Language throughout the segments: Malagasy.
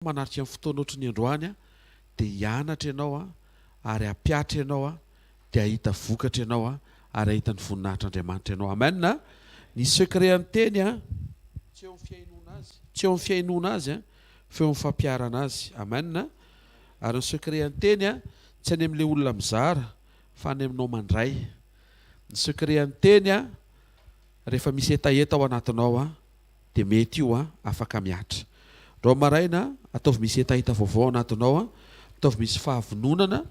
manarika amin'ny fotoana ohatry ny androany a dia hianatra ianao a ary hapiatra ianao a dia ahita vokatra ianao a ary ahita ny voninahitr'Andriamanitra ianao. Amen. Ny secret ny teny a tsy eo amin'ny fiainona azy, tsy eo amin'ny fiainona azy a fa eo amin'ny fampiarana azy. Amen. Ary ny secret ny teny a tsy any amin'ilay olona mizara fa any aminao mandray. Ny secret ny teny a rehefa misy etaeta ao anatinao a dia mety io a afaka miatra. Raha maraina ataovy misy etaeta vaovao anatinao a, ataovy misy fahavononana,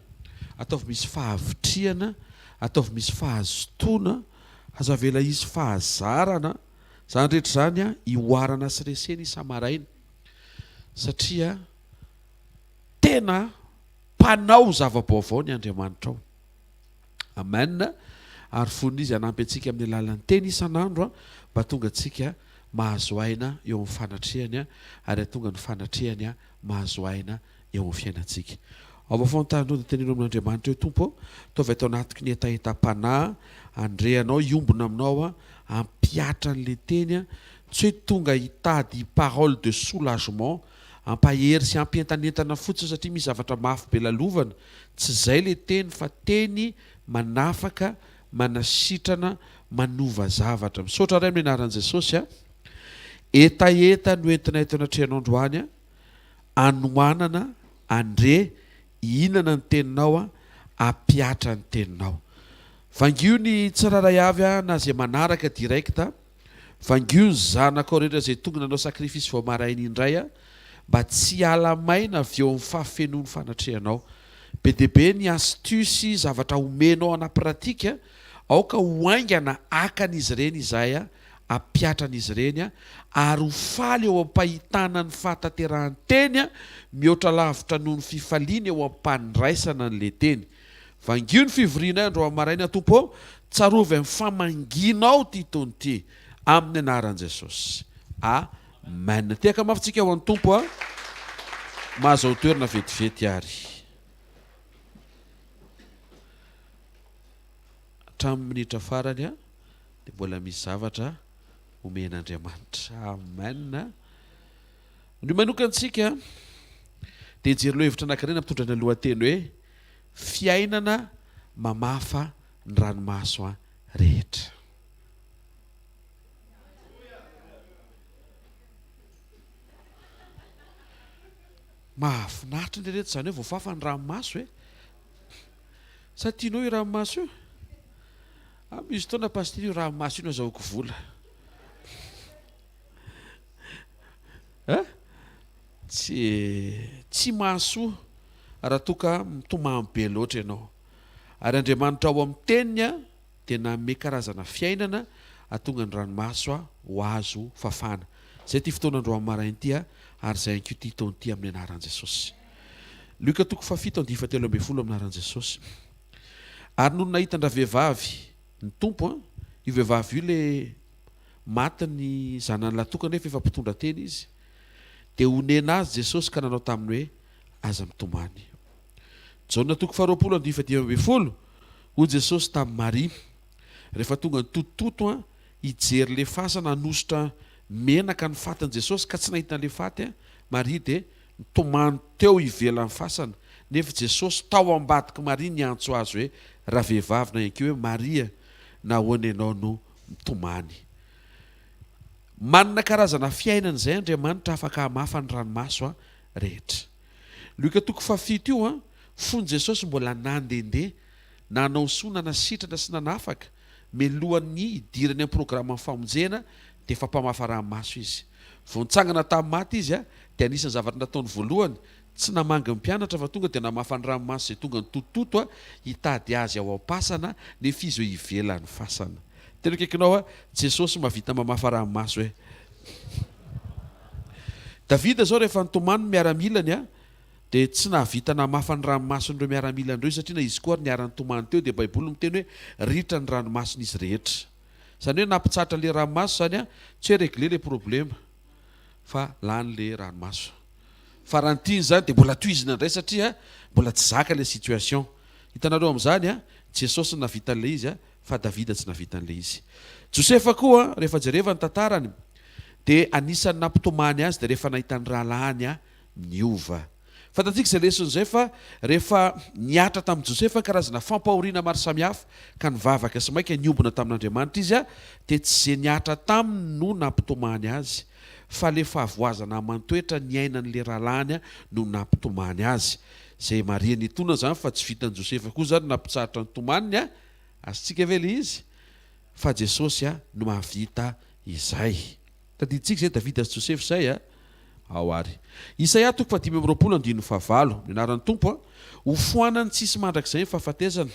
ataovy misy fahavitriana, ataovy misy fahazotoana, azavela izy fahazarana, zany rehetra zany a ioarana sy resena isa-maraina satria tena mpanao zava-baovao ny Andriamanitra ao. Amen. Ary fonina izy hanampy antsika amin'ny alalan'ny teny isan'andro a mba tonga antsika mahazo aina eo amin'ny fanatrehany ary atonga ny fanatrehany mahazo aina eo amin'ny fiainantsika. Ao vafontanao dia tenenao amin'Andriamanitra hoe Tompo, ataovy atao anatiky ny etaeta-panahy, andreanao iombona aminao ampiatra an'ilay teny tsy hoe tonga hitady parole de soulagement, ampahery sy ampientanentana fotsiny satria misy zavatra mafy be lalovana. Tsy izay ilay teny fa teny manafaka, manasitrana, manova zavatra. Misaotra ray amin'ny anaran'i Jesosy etaeta no entina eto anatrehanao androany anoanana, andre, hihinana ny teninao apiatra ny teninao. Vangio ny tsiraray avy na izay manaraka direkta, vangio ny zanakao rehetra izay tonga nanao sakrifisy vao maraina indray mba tsy halamaina avy eo amin'ny fahafenoan'ny fanatrehanao. Be dia be ny astuce zavatra omenao ana pratika, aoka hoaingana akan'izy ireny izay apiatran'izy ireny ary ho faly eo ampahitana ny fahataterahany teny mihoatra lavitra noho ny fifaliana eo ampandraisana n'ilay teny. Vangio ny fivoriana andro amaraina Tompo, tsarovy amin'ny famanginao ty taony ty amin'ny anaran'i Jesosy. Amen. Tiaka mafitsika ho an'ny Tompo mahazo toerana vetivety ary. Hatramin'ny minitra farany dia mbola misy zavatra omen'Andriamanitra. Amen. Ny manokantsika dia jery hevitra anankiray mitondra ny lohateny hoe Fiainana mamafa ny ranomaso rehetra. Mahafinaritra ny rehetra zany hoe voafafa ny ranomaso sa tianao io ranomaso io? Misy fotoana pasteur io ranomaso io azahoako vola. Tsy mahasoa raha toka mitomany be loatra ianao. Ary Andriamanitra ao amin'ny teniny dia nanome karazana fiainana atonga ny ranomaso ho azo fafana. Zay ty fotoana andro amin'ny maraina ity ary zay anko ty taony ity amin'ny anaran'i Jesosy. Luka 7:17 amin'ny anaran'i Jesosy. Ary noho nahitandra vehivavy ny Tompo io vehivavy io le maty ny zanany latokana nefa efa mpitondra teny izy, dia honena azy Jesosy ka nanao taminy hoe aza mitomany. Jaona 2:20 hoy Jesosy tamin'ny Maria rehefa tonga ny totototo hijery le fasana hanositra menaka ny fatin'i Jesosy ka tsy nahita le faty Maria dia mitomany teo ivelan'ny fasana, nefa Jesosy tao ambadiky Maria ny antso azy hoe raha vehivavy na ianko hoe Maria, nahoana ianao no mitomany. Manana karazana fiainana izay Andriamanitra afaka hamafa ny ranomaso rehetra. Luka 7 io fony Jesosy mbola nandehandeha nanao soa nanasitrana sy nanafaka melohan'ny hidirany amin'ny programan'ny famonjena dia efa mpamafa ranomaso izy. Vao nitsangana tamin'ny maty izy dia anisan'ny zavatra nataony voalohany tsy namangy ny mpianatra fa tonga dia namafa ny ranomaso izay tonga ny tototo hitady azy ao am-pasana nefa izy hoe hivelan'ny fasana. Tena kaikinao Jesosy mahavita mamafa ranomaso Davida zao rehefa nitomany miaramilany dia tsy nahavita namafa ny ranomason'ireo miaramilan'ireo satria na izy koa ary niara nitomany teo dia Baiboly miteny hoe ritra ny ranomason'izy rehetra. Zany hoe nampitsatra le ranomaso zany tsy hoe réglé le problème fa lany le ranomaso. Fa raha nytiny zany dia mbola tohizina indray satria mbola tsy zaka le situation. Hitanareo amin'izany Jesosy navita an'ilay izy fa Davida tsy navita an'ilay izy. Josefa koa rehefa jereva ny tantarany dia anisan'ny nampitomany azy dia rehefa nahita ny rahalahiny miova. Fantatsika zay lesony zay fa rehefa niatra tamin'i Josefa karazana fampahoriana maro samihafa ka nivavaka sy maika niombona tamin'Andriamanitra izy dia tsy izay niatra taminy no nampitomany azy fa le fahavoazana aman-toetra ny ainan'le rahalany no nampitomany azy. Zay Maria nitona zany fa tsy vitan'i Josefa koa zany nampitsaritra ny tomaniny azontsika ve le izy fa Jesosy no mahavita izay. Tadiditsika zay Davida sy Josefa zay ao ary. Isaia 5:25 ny anaran'ny Tompo ho foanany tsisy mandrakizay ny fahafatezana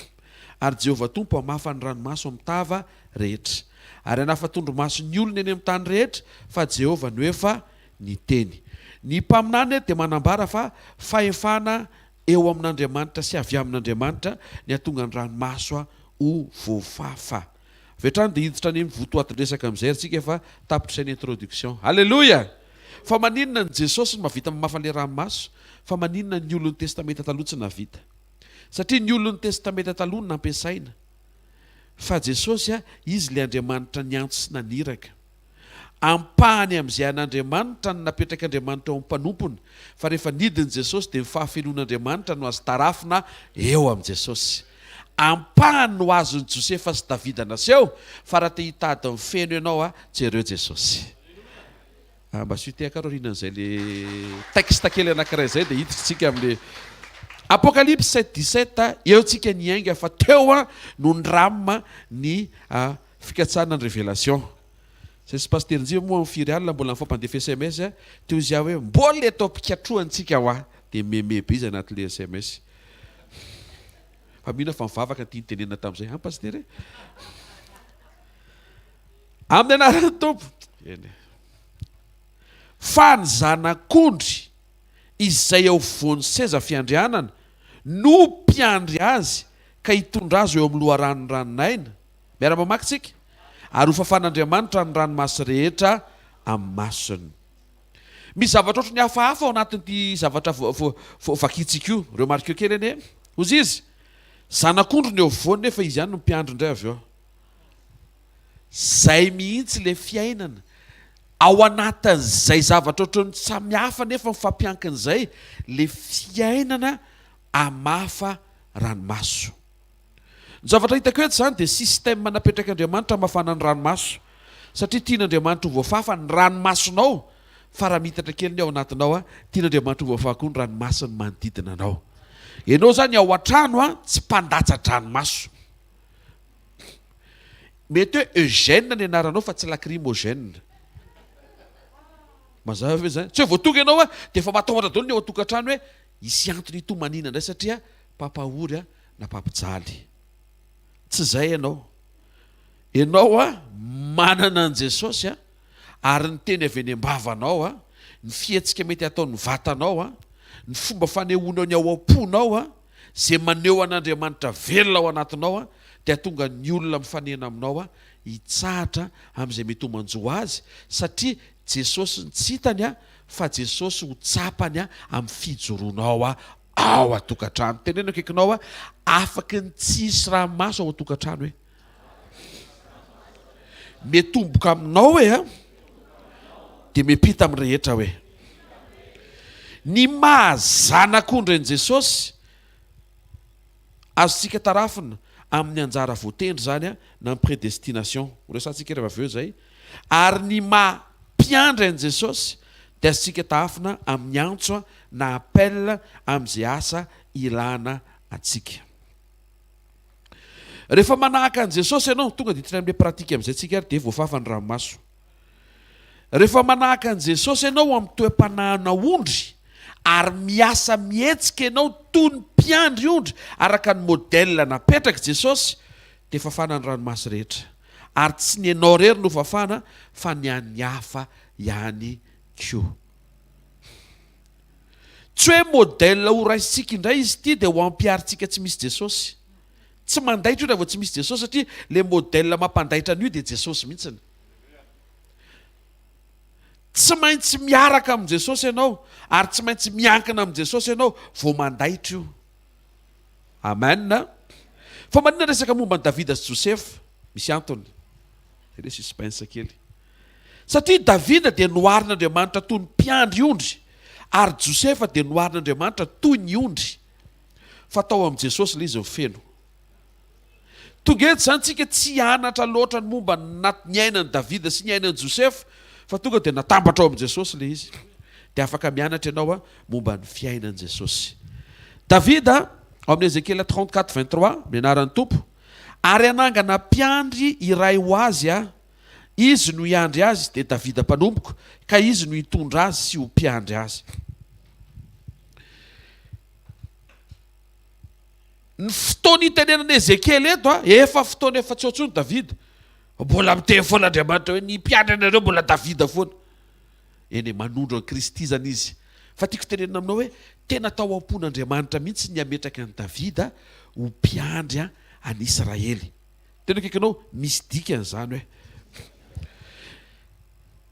ary Jehovah Tompo hamafa ny ranomaso amin'ny tava rehetra ary hanafatondro maso ny olona eny amin'ny tany rehetra fa Jehovah no efa niteny. Ny mpaminany dia manambara fa fahefana eo amin'Andriamanitra sy avy amin'Andriamanitra ny atonga ny ranomaso ho voafafa. Vetrany dia hiditra any votoatin-dresaka amin'izay tsika efa tapitra ny introduction. Halleluja! Fa maninona ny Jesosy no mahavita mamafa le ranomaso? Fa maninona ny olon'ny testamenta taloha tsy navita? Satria ny olon'ny testamenta taloha no nampiasaina. Fa Jesosy izy le Andriamanitra niantso sy naniraka. Ampahany amin'izay an'Andriamanitra no napetraka Andriamanitra eo amin'ny mpanompony. Fa rehefa nidiny Jesosy dia ny fahafelon'Andriamanitra no azo tarafina eo amin'ny Jesosy. Ampahany no azon'ny Josefa sy Davida naseho fa raha te hitady ny feno ianao jereo Jesosy. Mba sy te akarorinan'izay le texte kely anankiray izay dia hitantsika amin'ny Apocalypse 7:17 eo tsika niainga fa teo no ndramina ny fikatsana ny révélation. Zay sy pasterin-jio moa mifiry alina mbola mifampandefa SMS teo izy hoe mbola atao mpikatroantsika dia memebe izy anatin'le SMS. Fa mihina fa mivavaka ny tianytenenina tamin'izay paster amin'ny anaran'ny Tompo. Fa ny zanak'ondry izay eo voany seza fiandrianana no mpiandry azy ka hitondra azy eo amin'ny loharano ranonaina. Miara-mamaky tsika. Ary ho fafan'Andriamanitra ny ranomasy rehetra amin'ny masony. Misy zavatra ohatry ny hafahafa ao anatin'ity zavatra vakitsika io. Reo marikeo kely eny ozy izy zanak'ondry ny eo voany nefa izy ihany no mpiandry indray avy eo. Zay mihitsy le fiainana. Ao anatin'izay zavatra ohatrany samihafa nefa mifampiankin'izay le fiainana hamafa ranomaso. Ny zavatra hitako eto zany dia système napetraka Andriamanitra hamafana ny ranomaso. Satria tian'Andriamanitra ho voafafa ny ranomasonao fa raha mitatra kely ny ao anatinao tian'Andriamanitra ho voafafa koa ny ranomasony manodidina anao. Ianao zany ao an-trano tsy mpandatsa-dranomaso. Mety hoe Eugène ny anaranao fa tsy lacrymogène. Mazava ve zany? Tsy hoe voatonga ianao dia efa matahotra daholo ny ao an-tokantrano hoe hisy antony hitomanina indray satria pampahory na pampijaly. Tsy zay ianao. Ianao manana an Jesosy ary ny teny avy eny am-bavanao ny fihetsika mety ataon'ny vatanao ny fomba fanehoanao ny ao am-ponao zay maneho an'Andriamanitra velona ao anatinao dia tonga ny olona mifanena aminao hitsahatra amin'izay mety homanjoa azy satria Jesosy tsy hitany fa Jesosy ho tsapany amin'ny fijoroanao ao atokantrano. Teneno akaikinao afaka ny tsisy ranomaso ao atokantrano hoe metomboka aminao hoe dia mepita amin'ny rehetra hoe ny mahazanak'ondry ny Jesosy azontsika tarafina amin'ny anjara voatendry zany na amin'ny prédestination. Resantsika rehefa avy eo zay ary ny mampiandry an Jesosy dia azontsika tarafina amin'ny antso na appel amin'izay asa ilana atsika. Rehefa manahaka an Jesosy ianao tonga dia hiditra amin'ilay pratika amin'izay tsika ary dia voafafa ny ranomaso. Rehefa manahaka an Jesosy ianao amin'ny toe-panahana ondry ary miasa mihetsika ianao toy ny mpiandry ondry araka ny modèle napetraka Jesosy dia fafana ny ranomasy rehetra ary tsy ny ianao rery no fafana fa ny an'ny hafa ihany koa. Tsy hoe modèle ho raisitsika indray izy ity dia ho ampiarintsika tsy misy Jesosy. Tsy mandaitra io raha vao tsy misy Jesosy satria le modèle mampandaitra an'io dia Jesosy mihitsiny. Tsy maintsy miaraka amin'ny Jesosy ianao ary tsy maintsy miankina amin'ny Jesosy ianao vao mandaitra io. Amen. Fa maninona resaka momba ny Davida sy Josefa? Misy antony. Dia suspense kely. Satria Davida dia noharin'Andriamanitra toy ny mpiandry ondry ary Josefa dia noarin'Andriamanitra toy ny ondry fa tao amin'i Jesosy ilay izy mifeno. Tonga eto zany tsika tsy anatra loatra ny momba ny ainan'i Davida sy ny ainan'i Josefa fa tonga dia natambatra ao amin'i Jesosy ilay izy. Dia afaka mianatra ianao momba ny fiainan'i Jesosy. Davida ao amin'ny Ezekela 34:23 mianaran'ny Tompo, ary anangana mpiandry iray ho azy izy no iandry azy, dia Davida mpanomboko, ka izy no hitondra azy sy ho mpiandry azy. Ny fotoana itenenana Ezekela eto efa fotoana efa tsy ohatsony Davida. Mbola miteny foana Andriamanitra hoe ny mpiandry anareo mbola Davida foana. Eny manondro an Kristy zany izy. Fa tiako tenenina aminao hoe tena tao am-pon'Andriamanitra mihitsy ny ametraka an'i Davida ho mpiandry an'i Israely. Tena kaikanao misy dikan'izany hoe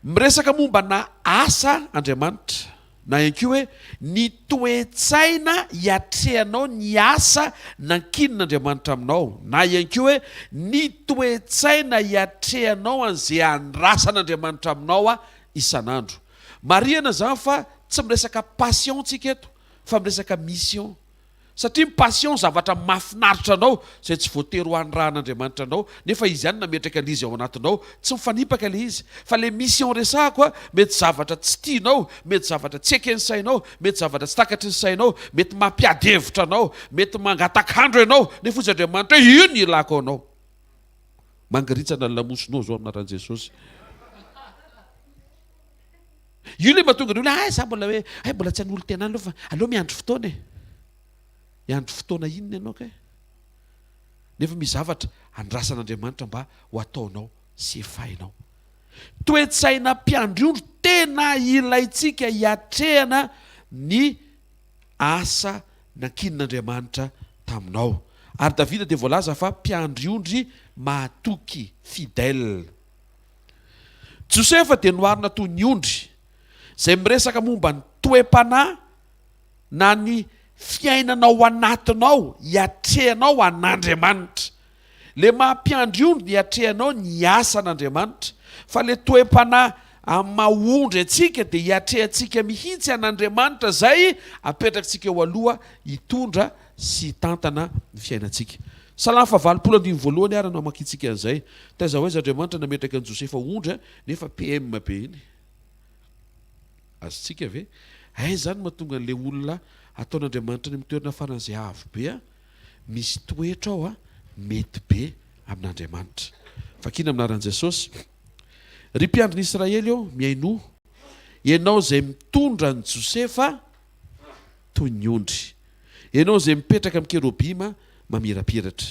miresaka momba na asa Andriamanitra, na ihany koa hoe ny toe-tsaina hiatrehanao ny asa nankinon'Andriamanitra aminao, na ihany koa hoe ny toe-tsaina hiatrehanao an'izay andrasan'Andriamanitra aminao isan'andro. Marihana zany fa tsy miresaka passion tsika eto, fa miresaka mission. Satria ny passion zavatra mahafinaritra anao izay tsy voatery ho an'ny rahan'Andriamanitra anao, nefa izy ihany nametraka an'izy ao anatinao, tsy mifanipaka ilay izy. Fa le mission resahako mety zavatra tsy tianao, mety zavatra tsy eken'ny sainao, mety zavatra tsy takatry ny sainao, mety mampiady hevitra anao, mety mangatakandro ianao, nefa izy Andriamanitra io ny ilako anao. Mangiritsana ny lamosonao zao amin'anaran'i Jesosy. Io le mahatonga ny olona za mbola hoe mbola tsy han'olo tena aloha fa aleo miandry fotoana miandry fotoana inona ianao ka nefa misy zavatra andrasan'Andriamanitra mba ho ataonao sy efainao. Toe-tsaina mpiandry ondro tena ilaitsika hiatrehana ny asa nankinon'Andriamanitra taminao. Ary Davida dia voalaza fa mpiandry ondry mahatoky, fidèle. Josefa dia noarina toy ny ondry izay miresaka momba ny toe-panahy na ny fiainanao anatinao hiatrehanao an'Andriamanitra. Le mampiandry ondry ny hiatrehanao ny asan'Andriamanitra, fa le toe-panahy amin'ny mahondry antsika dia hiatrehantsika mihitsy an'Andriamanitra izay apetrakantsika eo aloha hitondra sy hitantana ny fiainantsika. Salamo 8:1 ary no makitsika an'izay. Taiza hoe Andriamanitra nametraka an'i Josefa ondry nefa PM be iny. Azontsika ve? Zany mahatonga an'ilay olona ataon'Andriamanitra ny mitoerana faran'izay avo be misy toetra ao mety be amin'Andriamanitra. Fakina amin'anaran'i Jesosy. Ry mpiandrin'i Israely miaino, ianao izay mitondra ny Josefa toy ny ondry, ianao izay mipetraka amin'ny kerobima mamirapiratra.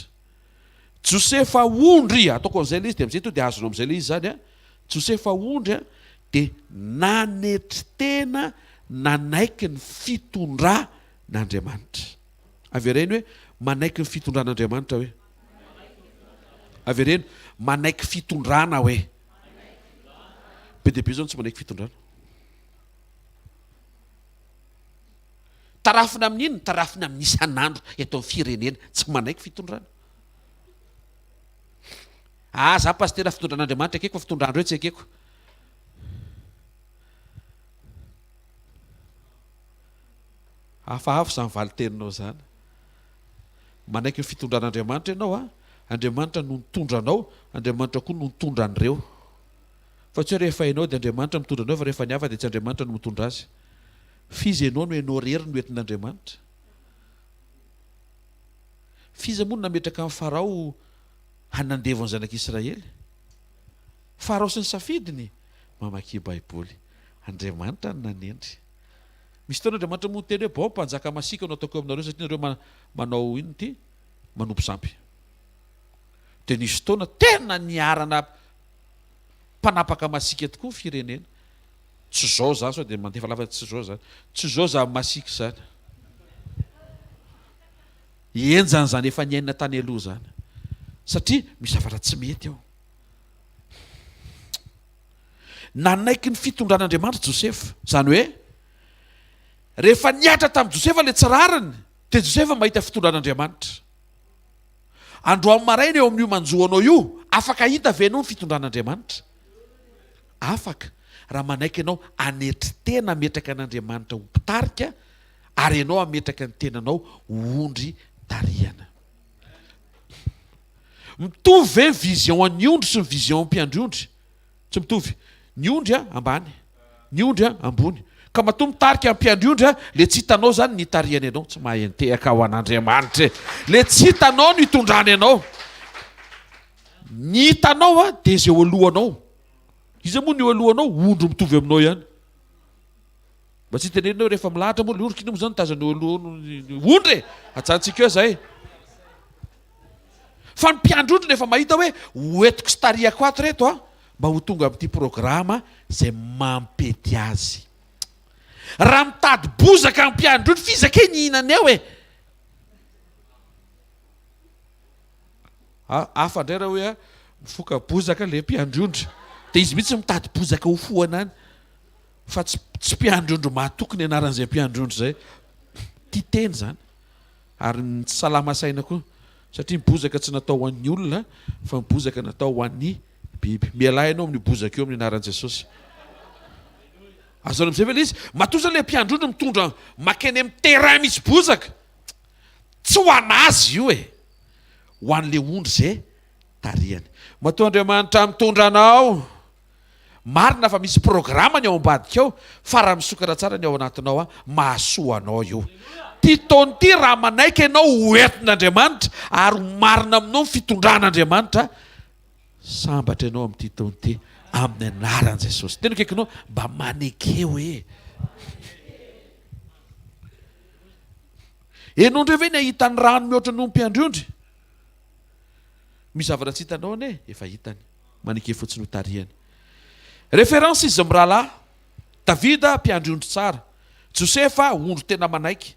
Josefa ondry, ataoko an'izay ilay izy dia amin'izay to dia azonao amin'izay ilay izy zany Josefa ondry dia nanetry tena nanaiky ny fitondran'Andriamanitra. Avereny hoe manaiky ny fitondran'Andriamanitra hoe. Avereny manaiky fitondrana hoe. Be dia be zao tsy manaiky fitondrana. Tarafina amin'inona? Tarafina amin'ny isan'andro eto amin'ny firenena, tsy manaiky fitondrana. Za pastera fitondran'Andriamanitra akeko fa fitondrandreo tsy akeko. Hafahafa zany valiteninao zany. Manaiky ny fitondran'Andriamanitra ianao Andriamanitra no mitondra anao, Andriamanitra koa no mitondra an'ireo. Fa tsy hoe rehefa ianao dia Andriamanitra mitondra anao fa rehefa ny hafa dia tsy Andriamanitra no mitondra azy. Fiza ianao no ianao rery no entin'Andriamanitra. Fiza moa no nametraka amin'ny Farao hanandevo ny zanak'Israely. Farao sy ny safidiny mamaky Baiboly. Andriamanitra no nanendry. Misy taona Andriamanitra moa teny hoe mpanjaka masika no ataoko aminareo satria nareo manao ino ty manompo sampy. Dia nisy taona tena niarana mpanapaka masika tokoa firenena. Tsy zao zany sao dia mandefa lafa tsy zao zany. Tsy zao za masika zany. Enjany zany efa niainana tany aloha zany. Satria misy zavatra tsy mety ao. Nanaiky ny fitondran'Andriamanitra Josefa. Zany hoe rehefa niatra tamin'i Josefa ilay tsirariny dia Josefa mahita fitondran'Andriamanitra. Androany maraina eo amin'io manjoanao io, afaka hita ve anao ny fitondran'Andriamanitra? Afaka. raha manaiky ianao anetry tena ametraka an'Andriamanitra ho mpitarika ary ianao ametraka ny tenanao ondry tariana. Mitovy ve vision an'ny ondry sy ny vision mpiandry-ondry? Tsy mitovy. Ny ondry ambany, ny ondry ambony. Ka matoa mitarika mpiandry-ondry le tsy hitanao zany ny tariany ianao. Tsy mahay nitehaka ho an'Andriamanitra. Le tsy hitanao ny hitondrany ianao. Ny hitanao dia izay eo alohanao. Izy moa ny eo alohanao ondry mitovy aminao ihany. Mba tsy tenenina hoe rehefa milahatra moa le ondry kiny moa zany tazana eo alohanao ondry. Atsantsika eo zay. Fa ny mpiandry-ondry rehefa mahita hoe hoentiko sy tariako ato reto mba ho tonga amin'ity programa izay mampety azy. Raha mitady bozaka ny mpiandry-ondry fizaka ny hihinana eo hafa indray raha hoe mifoka bozaka le mpiandry-ondry dia izy mihitsy mitady bozaka ho foana any fa tsy mpiandry-ondry mahatokony anaran'izay mpiandry-ondry zay. Tia teny zany ary tsy salama saina koa satria ny bozaka tsy natao ho an'ny olona fa ny bozaka natao ho an'ny biby. Miala ianao amin'ny bozaka eo amin'ny anaran'i Jesosy. Azao amin'izay ve izy matoa zany le mpiandry-ondry mitondra makeny amin'ny terrain misy bozaka. Tsy ho anazy io ho an'le ondry zay tariany. Matoa Andriamanitra mitondra anao. Marina fa misy programany ao ambadika ao fa raha misokatra tsara ny ao anatinao mahasoa anao io. Ty taona ty raha manaiky ianao hoentin'Andriamanitra ary marina aminao ny fitondran'Andriamanitra sambatra ianao amin'ity taona ty amin'ny anaran'i Jesosy. Tena kaikinao mba manekeo enao ndray ve ny ahitany rano mihoatra noho mpiandry-ondry? Misy zavatra tsy hitanao efa hitany maneke fotsiny ho tariany. Référence izy amin'ny rahalahy. Davida mpiandry-ondry tsara, Josefa ondry tena manaiky.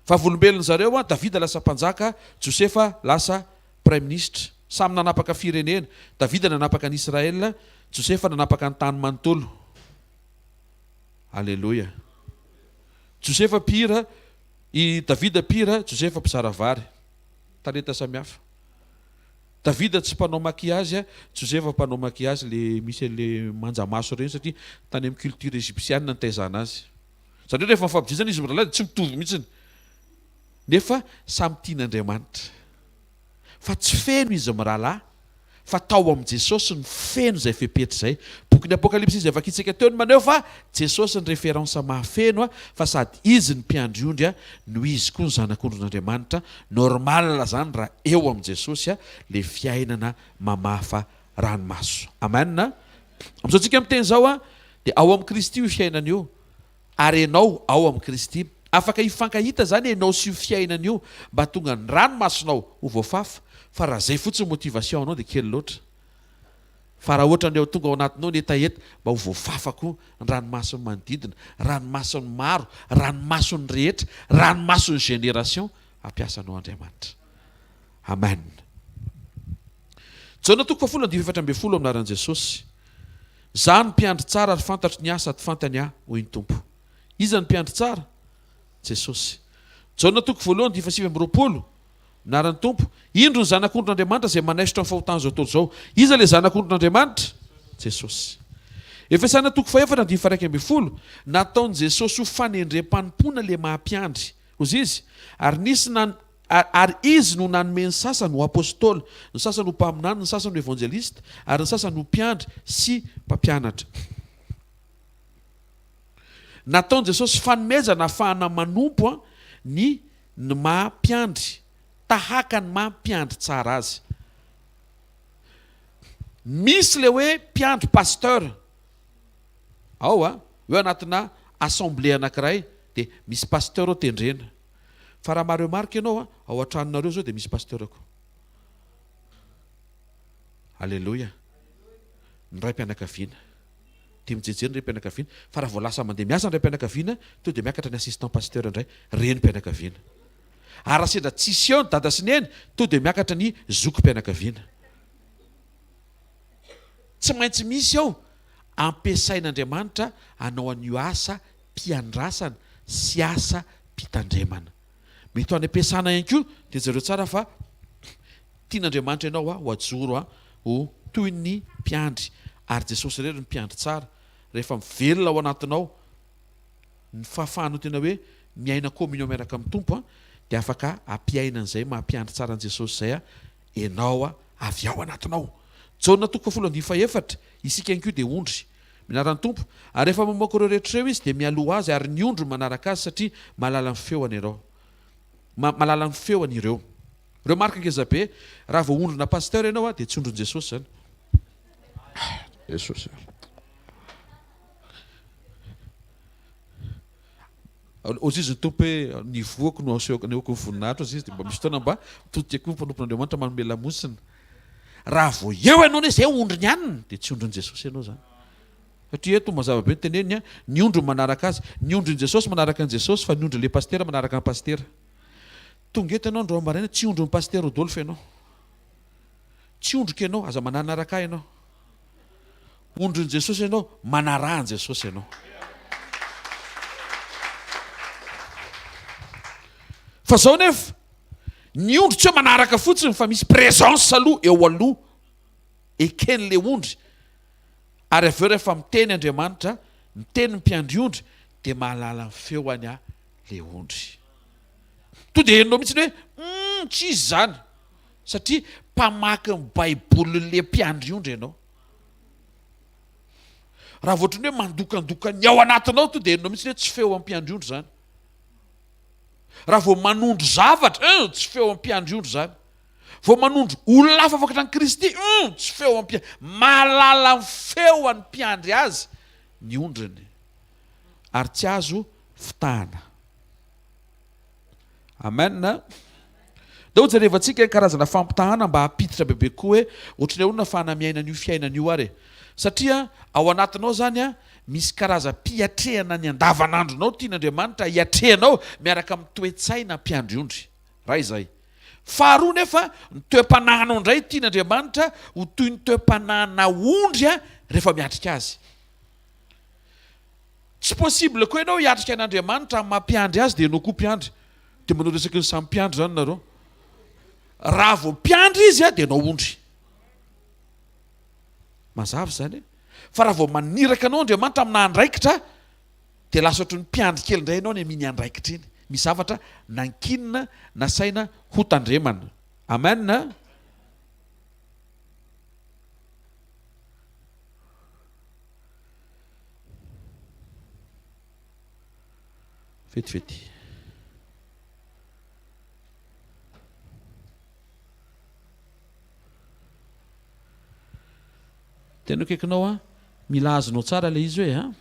Fa volombelony zareo Davida lasa mpanjaka, Josefa lasa prime ministre. Samy nanapaka firenena. Davida nanapaka ny Israel, Josefa nanapaka ny tany manontolo. Alléluia. Josefa pira, i Davida pira, Josefa mpisara vary. Talenta samihafa. Davida tsy mpanao maquillage, Josefa mpanao maquillage le misy le manjamaso reny satria tany amin'ny culture égyptienne nitaizana azy. Satria rehefa mifampidizana izy mirahalahy tsy mitovy mihitsiny. Nefa samy tian'Andriamanitra. Fa tsy feno izy mirahalahy fa tao amin'ny Jesosy ny feno izay fepetra izay. Boky ny Apokalipsy izay vakitsika teo ny maneho fa Jesosy ny référence mahafeno fa sady izy ny mpiandry-ondry no izy koa ny zanak'ondrin'Andriamanitra. Normal zany raha eo amin'ny Jesosy le fiainana mamafa ranomaso. Amen. Amin'izao tsika miteny zao dia ao amin'ny Kristy io fiainana io ary ianao ao amin'ny Kristy. Afaka hifankahita zany ianao sy io fiainana io mba tonga ny ranomasonao ho voafafa. Fa raha zay fotsiny motivation anao dia kely loatra. Fa raha ohatra ny tonga ao anatinao ny etaeta mba ho voafafako ny ranomasony manodidina, ranomasony maro, ranomasony rehetra, ranomasony génération ampiasanao Andriamanitra. Amen. Jaona 4:24 aminaran'i Jesosy. Za ny mpiandry tsara ary fantatro ny asa sady fantany hoy ny Tompo. Iza ny mpiandry tsara? Jesosy. Jaona 1:27 naran'ny Tompo. Indro ny zanak'ondrin'Andriamanitra izay manaisotra amin'ny fahotana zao tontolo zao. Iza le zanak'ondrin'Andriamanitra? Jesosy. Efesana 4:1-2 nataon'i Jesosy ho fanendrem-panompona le mahampiandry. Hozy izy ary izy no nanome ny sasany ho apôstôly, ny sasany ho mpaminany, ny sasany ho évangéliste, ary ny sasany ho mpiandry sy mpampianatra. Nataon'i Jesosy fanomezana ahafahana manompo ny mahampiandry tahaka ny mampiandry tsara azy. Misy le hoe mpiandry pasteur ao hoe anatina assemblée anankiray dia misy pasteur ao tendrena. Fa raha maro marika ianao ao an-tranonareo zao dia misy pasteur ako. Alléluia. Ny ray mpianakaviana tia mijery ny ray mpianakaviana fa raha voalasa mandeha miasa ny ray mpianakaviana to dia miakatra ny assistant pasteur indray reny mpianakaviana. Ary raha sendra tsisy eo ny dada sy neny to dia miakatra ny zokim-pianakaviana. Tsy maintsy misy ao ampiasain'Andriamanitra hanao an'io asa mpiandrasana sy asa mpitandremana. Mety ho any ampiasana ihany koa dia zareo tsara fa tian'Andriamanitra ianao ho ajoro ho toy ny mpiandry ary Jesosy irery ny mpiandry tsara rehefa mivelona ao anatinao ny fahafahanao tena hoe miaina communion miaraka amin'ny tompo dia afaka ampiaina an'izay mampiandry tsara an' Jesosy zay ianao avy ao anatinao. Jaona 1:14 isika ihany koa dia ondry minarany tompo ary rehefa mamoaka ireo rehetra ireo izy dia mialoha azy ary ny ondry manaraka azy satria malala ny feoany ianao malala ny feoany ireo marika ngeza be raha vao ondrina pasteur ianao dia tsy ondron' Jesosy zany. Jesosy ozy ny tompo hoe ny voako no asehoko ny voninahitra izy dia mba misy fotoana mba totiko mpanompon'Andriamanitra manome lamosina. Raha vao eo ianao ne zay ondriny ihany dia tsy ondron' Jesosy ianao zany. Satria eto mazava be teneny ny ondry manaraka azy, ny ondrin' Jesosy manaraka an' Jesosy fa ny ondrin'le pastera manaraka ny pastera. Tonga eto ianao andro ambaraina tsy ondrin'ny pastera Rodolphe ianao, tsy ondrika ianao aza mananaraka ianao, ondrin'i Jesosy ianao manarahan' Jesosy ianao. Fa zao nefa ny ondry tsy hoe manaraka fotsiny fa misy présence aloha eo aloha eken'le ondry ary aveo rehefa miteny Andriamanitra miteny mpiandry ondry dia mahalala ny feoany le ondry. To dia henonao mihitsy hoe tsy izy zany satria mpamaky ny baiboly le mpiandry ondry ianao. Raha vao ohatrany hoe mandokandoka ny ao anatinao to dia henonao mihitsy hoe tsy feo amin'ny mpiandry ondry zany. Raha vao manondro zavatra tsy feo amin'ny mpiandry ondry zany. Vao manondro olona hafa afaka hatrany Kristy tsy feo amin'ny mahalala ny feo any mpiandry azy ny ondriny ary tsy azo fitahana. Amen. Dao jerevantsika ny karazana fampitahana mba hampititra bebe koa hoe ohatrany olona fanamiaina an'io fiainan'io ary satria ao anatinao zany misy karazam-piatrehana ny andavanandronao tian'Andriamanitra hiatrehanao miaraka amin'ny toe-tsaina mpiandry ondry. Raha izay. Faharoa nefa ny toe-panahinao indray tian'Andriamanitra ho toy ny toe-panahina ondry rehefa miatrika azy. Tsy possible koa ianao hiatrika an'Andriamanitra amin'ny mampiandry azy dia ianao koa mpiandry. Dia manao resaka ny samy mpiandry zany nareo. Raha vao mpiandry izy dia ianao ondry. Mazava zany. Fa raha vao maniraka anao Andriamanitra amina andraikitra dia lasa ohatry ny mpiandry kely indray ianao ny aminy andraikitra iny. Misy zavatra nankinina nasaina ho tandremana. Amen. Vetivety. Tena kaikinao mila azonao tsara le izy hoe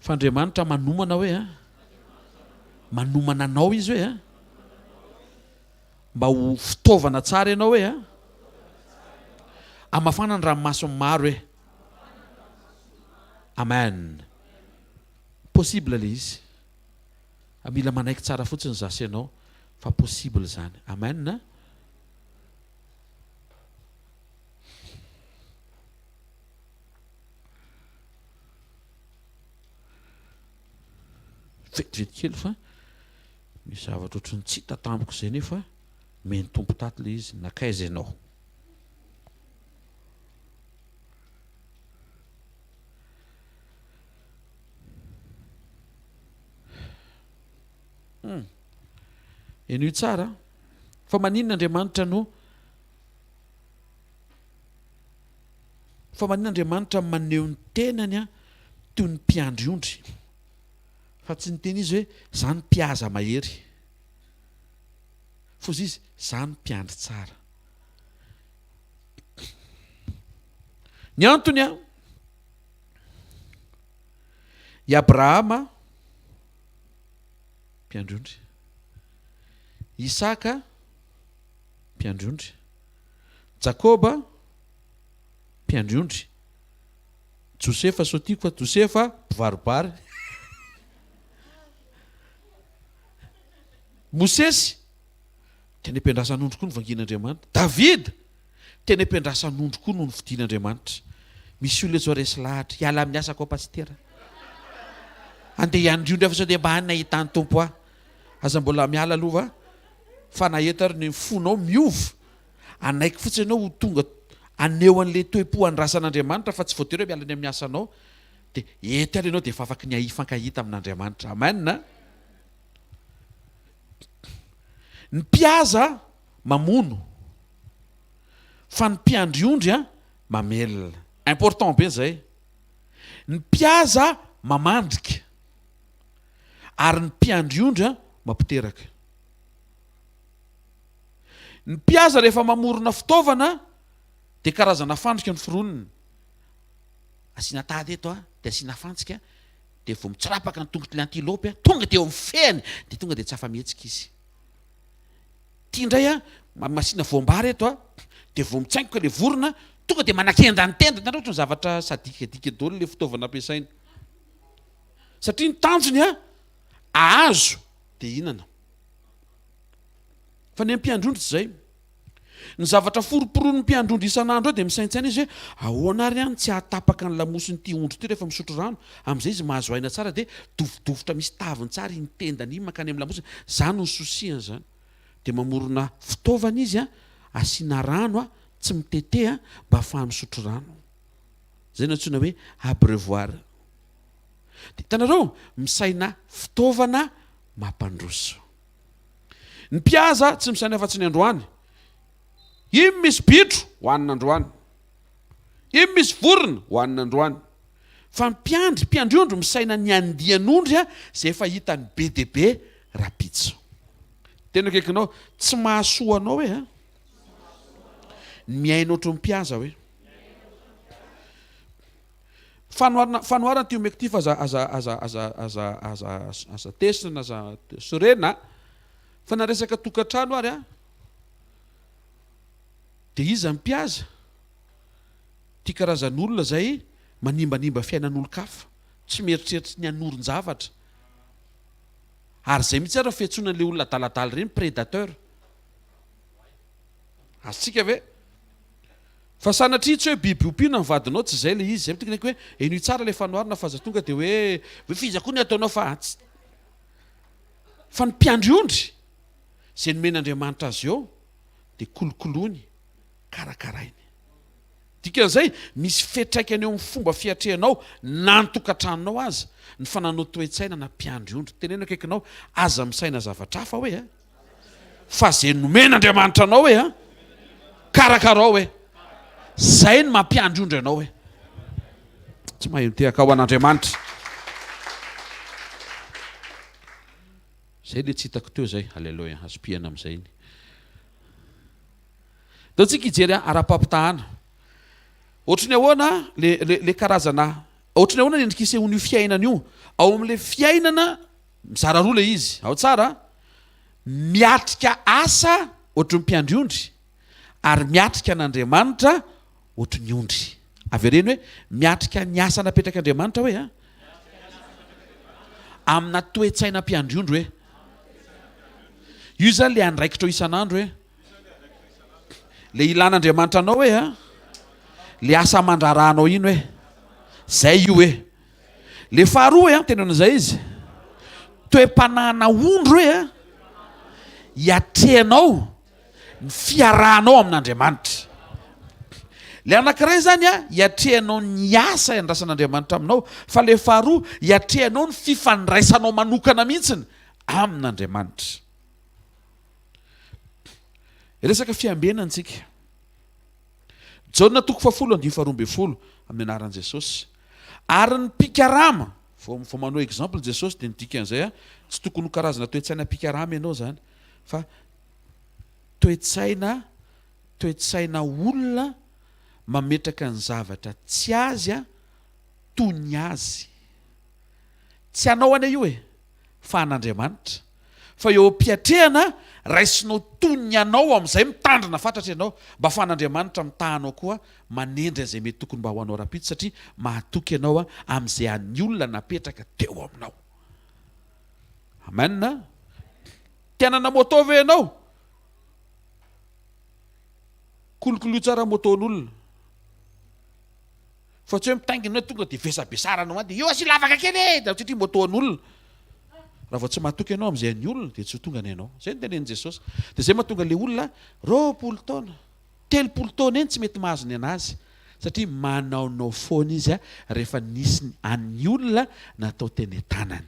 fa Andriamanitra manomana hoe manomana anao izy hoe mba ho fitaovana tsara ianao hoe amafana ny ranomaso maro hoe amen. Possible le izy. Mila manaiky tsara fotsiny zasy ianao fa possible zany. Amen. Vetivety kely fa misy zavatra ohatrany tsy tatamiko izay nefa meny tompo tato le izy nakaiza ianao. Enio tsara fa maninona Andriamanitra no fa maninona Andriamanitra maneho ny tenany toy ny mpiandry ondry fa tsy ny teny izy hoe zany mpihaza mahery fa izy zany mpiandry tsara. Ny antony i Abrahama mpiandry ondry, Isaka mpiandry ondry, Jakoba mpiandry ondry, Josefa sotiko fa Josefa mpivaribary, Mosesy tena ampiandrasan'ondry koa no vangin'Andriamanitra, Davida tena ampiandrasan'ondry koa no nividian'Andriamanitra. Misy olona zao resy lahatra hiala amin'ny asa koa pastera andeha hiandry ondry afa sao dia mba hany nahitany tompo aza mbola miala aloha fa naheta ary ny fonao miova anaiky fotsiny ianao ho tonga aneo an'le toe-po andrasan'Andriamanitra fa tsy voatery hoe miala any amin'ny asanao dia eto ary ianao dia efa afaky ny ahifankahita amin'Andriamanitra. Amen. Ny mpiaza mamono fa ny mpiandriondry mamelona. Important be zay. Ny mpiaza mamandrika ary ny mpiandriondry mampiteraka. Ny mpiaza rehefa mamorona fitaovana dia karazana fandrika ny fironiny. Asiana tady eto dia asiana fantsika dia vao mitsirapaka ny tongotry antilopy tonga dia eo amin'ny fehany dia tonga dia tsy afa-mihetsika izy. Tia indray masina voambary eto dia vao mitsaingoka ilay vorona tonga dia manakenda ny tenda. Hitanao ohatran'ny zavatra sadikadika daholo ilay fitaovana ampiasaina. Satria ny tanjony ahazo dia inana. Fa ny mpiandrondry tsy zay. Ny zavatra foroporonin'ny mpiandrondry isan'andro dia misaintsaina izy hoe ahoana ary tsy ahatapaka ny lamosiny ity ondry ity rehefa misotro rano. Amin'izay izy mahazo aina tsara dia dovidovotra misy taviny tsara iny tendany iny makany amin'ny lamosiny. Zany no sosiany zany. Dia mamorona fitaovana izy asiana rano tsy miteteha mba ahafahany misotro rano. Zay no antsoina hoe abreuvoir. Dia hitanareo misaina fitaovana mampandroso. Ny mpiaza tsy misaina afa-tsy ny androany. Iny misy bitro hohanina androany, iny misy vorona hohanina androany. Fa mpiandriondro misaina ny andian'ondry izay efa hitany be dia be rapitso. Tena akaikinao tsy mahasoa anao hoe miaina ohatry ny mpiaza hoe. Fanoharana ty omeky ty fa aza tesina aza sorena fa na resaka tokantrano ary dia iza mpiaza tia karazan'olona zay manimbanimba fiainan'olo-kafa tsy mieritreritra ny anoron-javatra ary zay mihitsy ary fiantsoana an'ilay olona daladala ireny prédateur. Azontsika ve fa sanatria tsy hoe biby ompiana mivadinao tsy zay le izy. Zay mitokana hoe eny tsara ilay fanoharana fa aza tonga dia hoe fiza koa ny ataonao fa ny mpiandriondry izay nomen'Andriamanitra azy eo dia kolokoloiny karakarainy. Dikan'izay misy fetraikany eo amin'ny fomba fiatrehanao na ny tokantranonao aza ny fananao toe-tsaina na mpiandriondry. Teneno akaikinao aza misaina zavatra hafa hoe fa zay nomen'Andriamanitra anao hoe karakarao hoe zay ny mampiandriondry anao hoe tsy mahay mitehaka ho an'Andriamanitra. Zay le tsy hitako teo zay. Alleloia. Azom-pihana amin'izay iny. Dia tsika hijery ara-pampitahana. Ohatry ny ahoana le karazana, ohatry ny ahoana ny endrik'iseho io fiainana io. Ao amin'ilay fiainana mizara roa le izy. Ao tsara miatrika asa ohatry ny mpiandriondry ary miatrika an'Andriamanitra ohatry ny ondry. Avereny hoe miatrika ny asa napetraka Andriamanitra hoe amina toe-tsaina mpiandriondry hoe io zany le andraikitra isan'andro hoe le ilan'Andriamanitra anao hoe le asa mandraranao iny hoe zay io hoe le faharoa hoe tenen'izay izy toe-panahana ondro hoe hiatrehanao ny fiarahanao amin'Andriamanitra. Le anankiray zany hiatrehanao ny asa iandrasan'Andriamanitra aminao fa le faharoa hiatrehanao ny fifandraisanao manokana mihitsiny amin'Andriamanitra. Resaka fiambenantsika. Jaona 10:12 amin'ny anaran'i Jesosy. Ary ny pikarama, vao manao exemple Jesosy dia nidika an'izay tsy tokony ho karazana toe-tsaina pikarama ianao zany fa toe-tsaina olona mametraka ny zavatra tsy azy toy ny azy. Tsy anao any io fa an'Andriamanitra. Fa eo am-piatrehana raisinao toy ny anao amin'izay mitandrina fatratra ianao mba ahafahan'Andriamanitra mitahanao koa manendry an'izay mety tokony mba ho anao rapito satria mahatoky ianao amin'izay an'ny olona napetraka teo aminao. Amen. Tianana moto ve ianao? Kolokolo tsara moton'olona. Fa tsy hoe mitaingina tonga dia vesabesaranao dia io asy lavaka kely satria moton'olona. Raha vao tsy mahatoky ianao amin'izay an'ny olona dia tsy ho tonga ny ianao. Zay ny tenen'i Jesosy. Dia zay mahatonga ilay olona 20 taona telopolo taona eny tsy mety mahazony anazy satria manaonao foana izy rehefa nisy any olona natao teny tanany.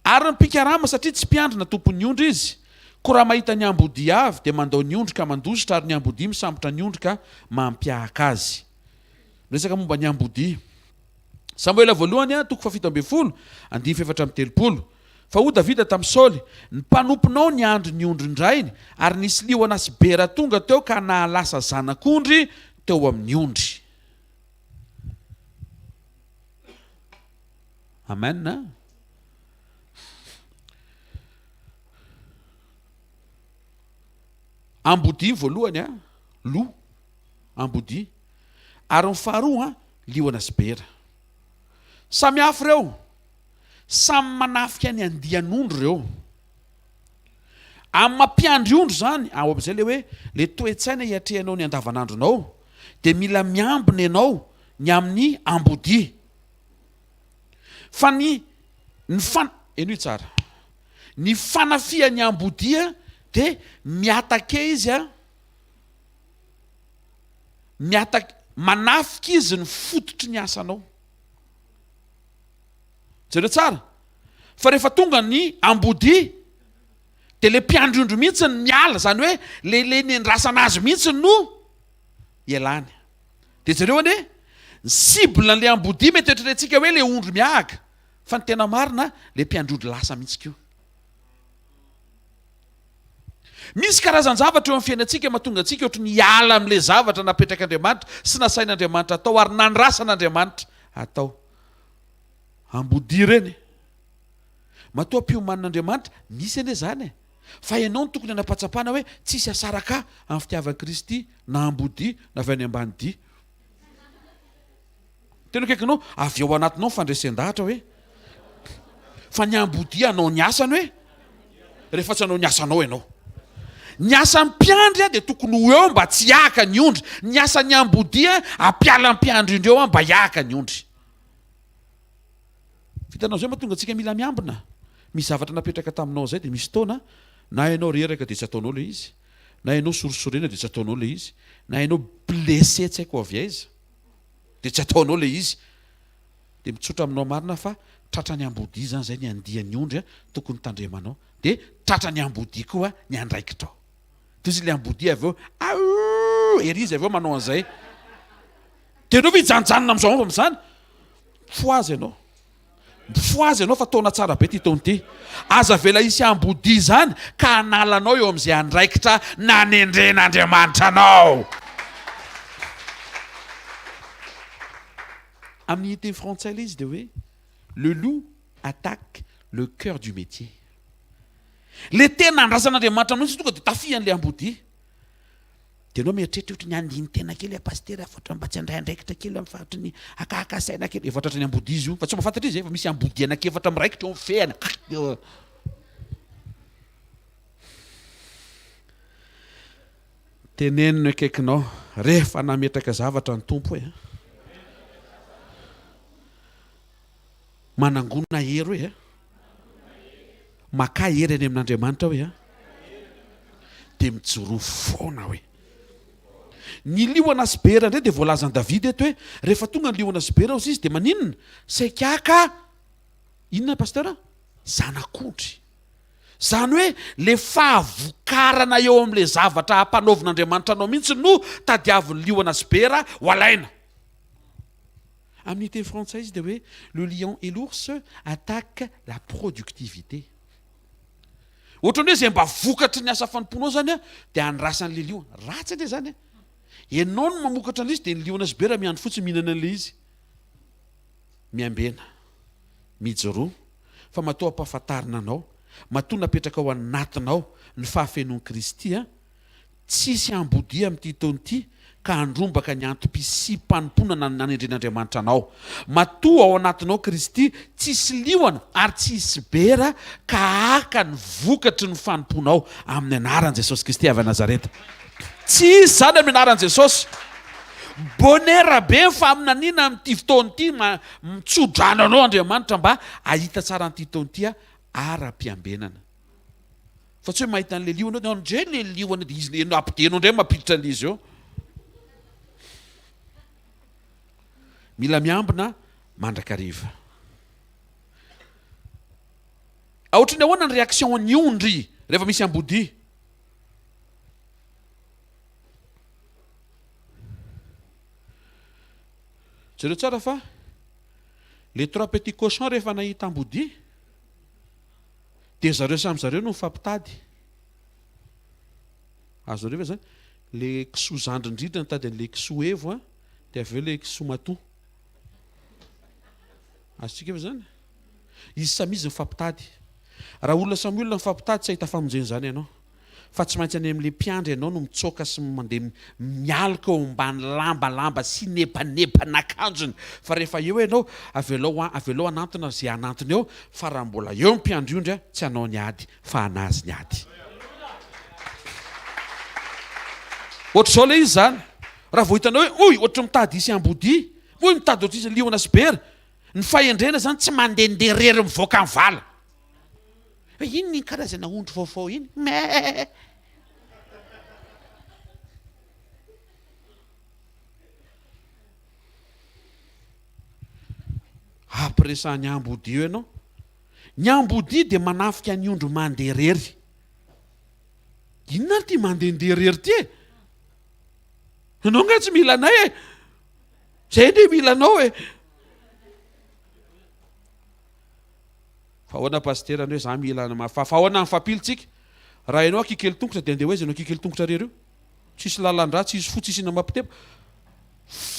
Ary ny pikarama satria tsy mpiandrina tompony ondry izy, ko raha mahita ny ambodi avy dia mandao ny ondry ka mandositra, ary ny ambodi misambotra ny ondry ka mampiahaka azy. Resaka momba ny ambodi. Samuela voalohany 7:7-10. Fa ho Davida tamin'ny Saoly, ny mpanomponao ny andro ny ondry indrainy, ary nisy liona sy bera tonga teo ka nahalasa zanak'ondry teo amin'ny ondry. Amen. Ambodi voalohany lo ambodi, ary ny faharoa liona sy bera. Samy hafa ireo, samy manafika ny andian'ondro ireo. Amin'ny mampiandry ondro zany, ao amin'izay le hoe le toe-tsaina hiatrehanao ny andavanandronao, dia mila miambina ianao ny amin'ny ambodi. Fa ny tsara, ny fanafia ny ambodi dia miatake izy manafika izy ny fototry ny asanao. Jereo tsara, fa rehefa tonga ny ambodi dia le mpiandrondro mihitsy ny miala, zany hoe le ny andrasana azy mihitsy no ialany. Dia jereo ane ny cible n'le ambodi mety eritreretintsika hoe le ondro miahaka, fa ny tena marina le mpiandrondro lasa mihitsy keo. Misy karazany zavatra eo amin'ny fiainantsika mahatonga antsika ohatry ny hiala amin'le zavatra napetraka Andriamanitra sy nasain'Andriamanitra atao ary nandrasan'Andriamanitra atao. Ambodi ireny matoa mpioman'Andriamanitra misy ane zany fa ianao no tokony anapatsapana hoe tsisy asaraka amin'ny fitiavan'i Kristy na ambodi na avy any ambany dia. Tena kaikinao avy ao anatinao fandresen-dahatra hoe fa ny ambodi anao ny asany hoe rehefa tsy anao ny asanao ianao. Ny asan'ny mpiandry dia tokony ho eo mba tsy hiaka ny ondry. Ny asan'ny ambodi ampiala mpiandry indreo mba hiaka ny ondry. Vitanao zay mahatonga antsika mila miambina. Misy zavatra napetraka taminao zay dia misy taona na ianao reraka dia tsy ataonao le izy, na ianao sorosorena dia tsy ataonao le izy, na ianao blessé tsy haiko avy aiza dia tsy ataonao le izy. Dia mitsotra aminao marina fa tratrany ambodi zany zay ny andian'ny ondry tokony tandremanao, dia tratrany ambodi koa ny andraikitrao. Toy izy le ambodi avy eo ery izy avy eo manao an'izay. Dia ianao vijanjanona amin'izao momba amin'izany foazy ianao. Foazy ianao fa taona tsara be ty taona ty. Aza vela isy ambodi zany ka analanao eo amin'izay andraikitra nanendren'Andriamanitra anao. Amin'ny teny frantsay izy dia hoe le loup attaque le cœur du métier. Le tena andrasan'Andriamanitra amin'io tonga dia tafihan'le ambodi. Dia ianao mieritreritra ohatry ny andiny tena kely pastera fotra mba tsy andraikitra kely amin'ny fahatry ny akahakasaina kely. Efa tratry ny ambodi izy io, fa tsy mahafantatra izy efa misy ambodi anakefatra miraikitra eo amin'ny fehana. Tenenina akaikinao rehefa nametraka zavatra ny tompo hoe manangona hery hoe maka hery any amin'Andriamanitra hoe dia mijoro foana hoe. Ny liona sy bera indray dia voalazan'i Davida eto hoe rehefa tonga ny liona sy bera izy dia maninona? Saikaka inona pastera? Zanak'ondry. Zany hoe le fahavokarana eo amin'le zavatra hampanaovin'Andriamanitra anao mihitsy no tadiavin'ny liona sy bera ho alaina. Amin'ny teny frantsay izy dia hoe le lion et l'ours attaque la productivité. Ohatrany hoe izay mba vokatry ny asa fanomponao zany dia andrasan'le liona. Ratsy ane zany. Ianao no mamokatra an'izy dia ny liona sy bera miandry fotsiny mihinana an'le izy. Miambena, mijoroa, fa matoa ampahafantarina anao, matoa napetraka ao anatinao ny fahafenoan'i Kristy tsisy ambodi amin'ity taona ity ka andrombaka ny antom-pisia mpanomponana nanendren'Andriamanitra anao. Matoa ao anatinao Kristy tsisy liona ary tsisy bera ka aka ny vokatry ny fanomponao amin'ny anaran'i Jesosy Kristy avy a Nazareta. Tsisy zany amin'ny anaran'i Jesosy. Bonheur be ny faminaniana amin'ity fotoana ity mitsodrano anao Andriamanitra mba ahita tsara an'ity taona ity ara-piambenana. fa tsy hoe mahita an'le liona ndray le liona de izy le ampideno ndray mampiditra an'izy eo. Mila miambina mandrakariva. Ohatrany ahoana ny réaction ny ondry rehefa misy ambody? Jereo tsara fa les 3 petits cochons rehefa nahita ambody de zareo samy zareo no mifampitady. Azoreo ve zany? Le kisoa zandry indrindra nitady an'le kisoa evo de avy eo le kisoa matoa. Azontsika ve zany? Izy samy izy mifampitady. Raha olona samy olona mifampitady tsy ahita famonjeny zany ianao. Fa tsy maintsy any amin'le mpiandry ianao no mitsoaka sy mandeha mialika eo ambany lambalamba sy nepan'akanjony. Fa rehefa eo ianao avelao anantona zay anantony eo, fa raha mbola eo mpiandry ondry tsy anao ny ady fa anazy ny ady. Ohatr'izao le izy zany. Raha vao hitanao hoe oy ohatry mitady isy ambody, oy mitady ohatry izy liona sy bera. Ny fahendrena zany tsy mandehandeha rery mivoaka amin'ny vala. Ino ny karazana ondry vaovao iny? Ampiresahany ambody io ianao. Ny ambody dia manafika ny ondry mandeha rery. Inona ty mandehandeha rery ty e? Ianao nga tsy mila anay e. Zay ndray mila anao e. Fa ahoana pasteur hoe za mila mamafa. Fa ahoana mifampilitsika? Raha ianao akikely tongotra dia andeha hoe izy ianao akikely tongotra rery io. Tsisy lalan-drà, tsisy fo, tsisy na mampitepo.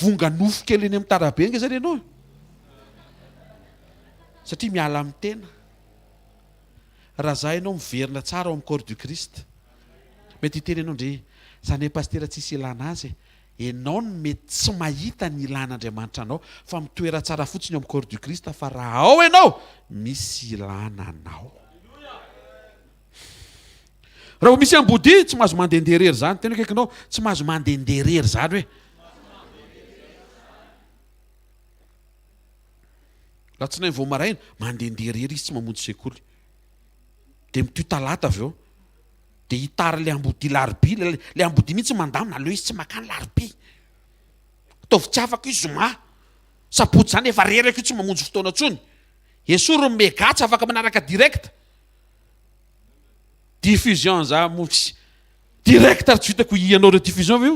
Vonga nofo kely eny amin'ny tarabe nge zany ianao. Satria miala amin'ny tena. Raha za ianao miverina tsara ao amin'ny corps du Christ. Mety hiteny ianao ndre zany pasteur tsisy ilana azy. Ianao no mety tsy mahita ny ilan'Andriamanitra anao fa mitoera tsara fotsiny ao amin'ny corps du Christ, fa raha ao ianao misy ilana anao. Raha misy ambody tsy mahazo mandehandeha rery zany. Tena kaikinao tsy mahazo mandehandeha rery zany hoe. Latsinainy vao maraina mandehandeha rery izy tsy mamonjy sekoly. De mitio talata avy eo. De hitara le ambody larbi, le ambody mihitsy mandamina, aleo izy tsy makany larbi. Ataovy tsy afaka izy zoma. Sapotsy zany efa reraka io tsy mamonjy fotoana tsony. Esoro mega tsy afaka manaraka direct. Diffusion za motsy. Direct ary tsy hitako ianao reo diffusion ve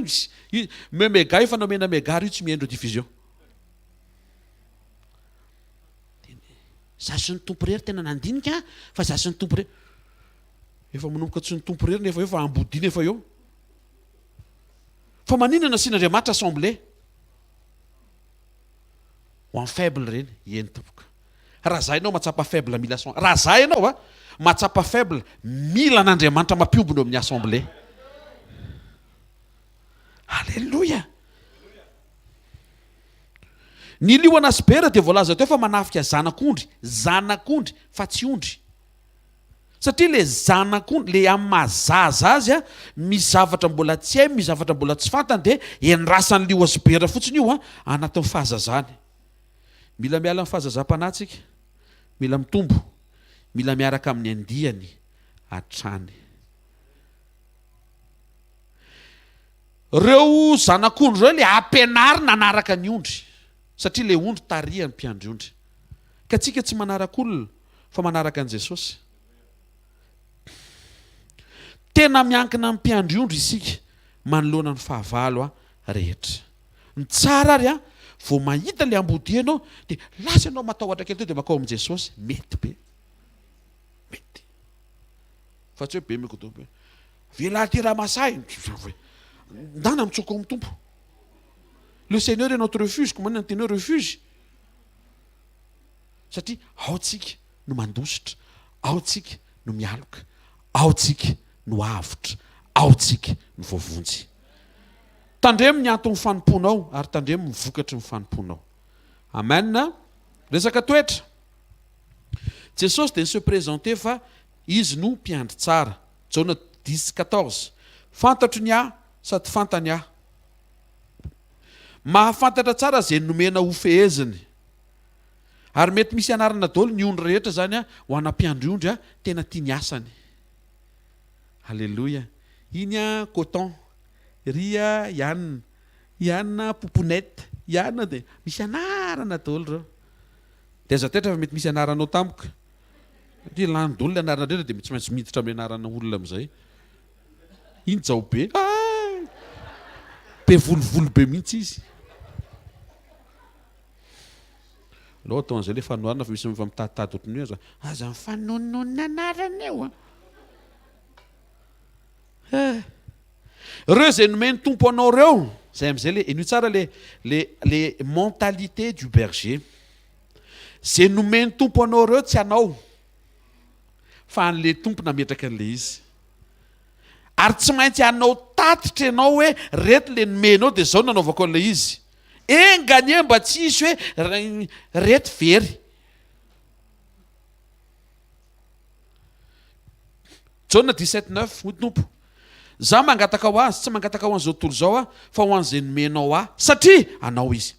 io. Me mega io fa nomena mega io tsy miendro diffusion. Zasy ny tompo rery tena nandinika fa zasy ny tompo rery. Efa manomboka tsy ny tompo rery nefa eo fa ambody nefa eo. Fa maninona nasian'Andriamanitra assemblée? Ho an'ny faible reny, eny tompoka. Raha za ianao matsapa faible mila assemblée. Raha za ianao matsapa faible mila n'Andriamanitra mampiombona amin'ny assemblée. Alléluia. Ny liona sy bera dia voalaza teo fa manafika zanak'ondry. Zanak'ondry fa tsy ondry. Satria le zanak'ondry, le amin'ny mahazaza azy misy zavatra mbola tsy hay, misy zavatra mbola tsy fantany dia endrasany liona sy bera fotsiny io anatin'ny fahazazany. Mila miala amin'ny fahazazam-panahy tsika. Mila mitombo. Mila miaraka amin'ny andiany hatrany. Reo zanak'ondry reo le ampianarina nanaraka ny ondry. Satria le ondry tarihany mpiandry ondry. Ka tsika tsy manaraka olona fa manaraka an' Jesosy. Tena miankina amin'ny mpiandry ondry isika manoloana ny fahavalo rehetra. Ny tsara ary vao mahita le ambody ianao dia lasa ianao matahotra kely teo dia makao amin'i Jesosy. Mety be. Mety. Fa tsy hoe be mikotobe. Vela ty ramasahy. Ndana mitsoko amin'ny tompo. Le Seigneur est notre refuge. Comment on dit refuge? Satria ao tsika no mandositra, ao tsika no mialoka, ao tsika no avotra, ao tsika no voavonjy. Tandremo ny antony fanomponao ary tandremo mivokatry ny fanomponao. Amen. Resaka toetra. Jesosy dia se présenter fa izy no mpiandry tsara. Jona 10:14. Fantatro ny ahy sady fantany ahy. Mahafantatra tsara zay nomena ho feheziny. Ary mety misy anarana daholo ny ondry rehetra zany ho ana mpiandry ondry tena tia ny asany. Alléluia. Iny a coton, ria Yann pouponette, Yann de misy anarana daholo reo. De aza tetra fa mety misy anaranao tampoka. Dia landolona anarana indrindra dia tsy maintsy miditra amin'ny anarana olona amin'izay. Iny jao be. Be volovolo be mihitsy izy. Alao atao an'izay le fanoharana fa misy fa mitaditady ohatran'io aza. Aza mifanononona anarana eo. Reo zay nomeny tompo anao reo. Zay amin'izay le ino tsara le mentalité du berger. Zay nomeny tompo anao reo tsy anao. Fa an'le tompo nametraka an'le izy. Ary tsy maintsy anao tatitra ianao hoe reto le nomenao dia zao nanaovako an'le izy. Enganie mba tsy isy hoe reto very. Jauna 17:9 ho tompo. Za mangataka ho azy, tsy mangataka ho an'izao tontolo zao fa ho an'izay nomenao ahy satria anao izy.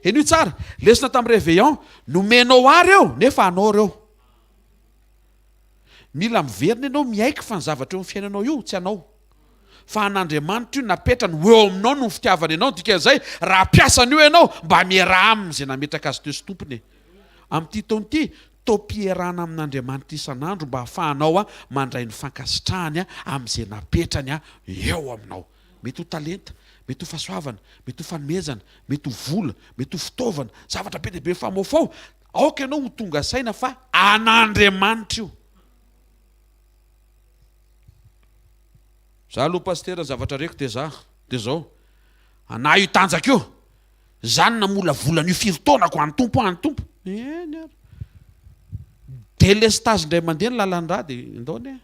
Eno tsara. Lesona tamin'ny réveillon, nomenao ahy reo nefa anao reo. Mila miverina ianao miaiky fa ny zavatra eo amin'ny fiainanao io tsy anao. Fa an'Andriamanitra io napetrany eo aminao no fitiavany ianao. Dikan'izay raha piasany io ianao mba miaraha aminy izay nametraka azy teo sy tompony. Amin'ity taona ity topiarana amin'Andriamanitra isan'andro mba ahafahanao mandray ny fankasitrahany amin'izay napetrany eo aminao. Mety ho talenta, mety ho fahasoavana, mety ho fanomezana, mety ho vola, mety ho fitaovana, zavatra be dia be famofao. Aoka ianao ho tonga saina fa an'Andriamanitra io. Za aloha pastera ny zavatra reko dia zao. Anahy io tanjaka io. Zany namola volana io firy taonako any tompo. Eny ary. Délestage indray mandeha ny lalan-drà dia ndaony.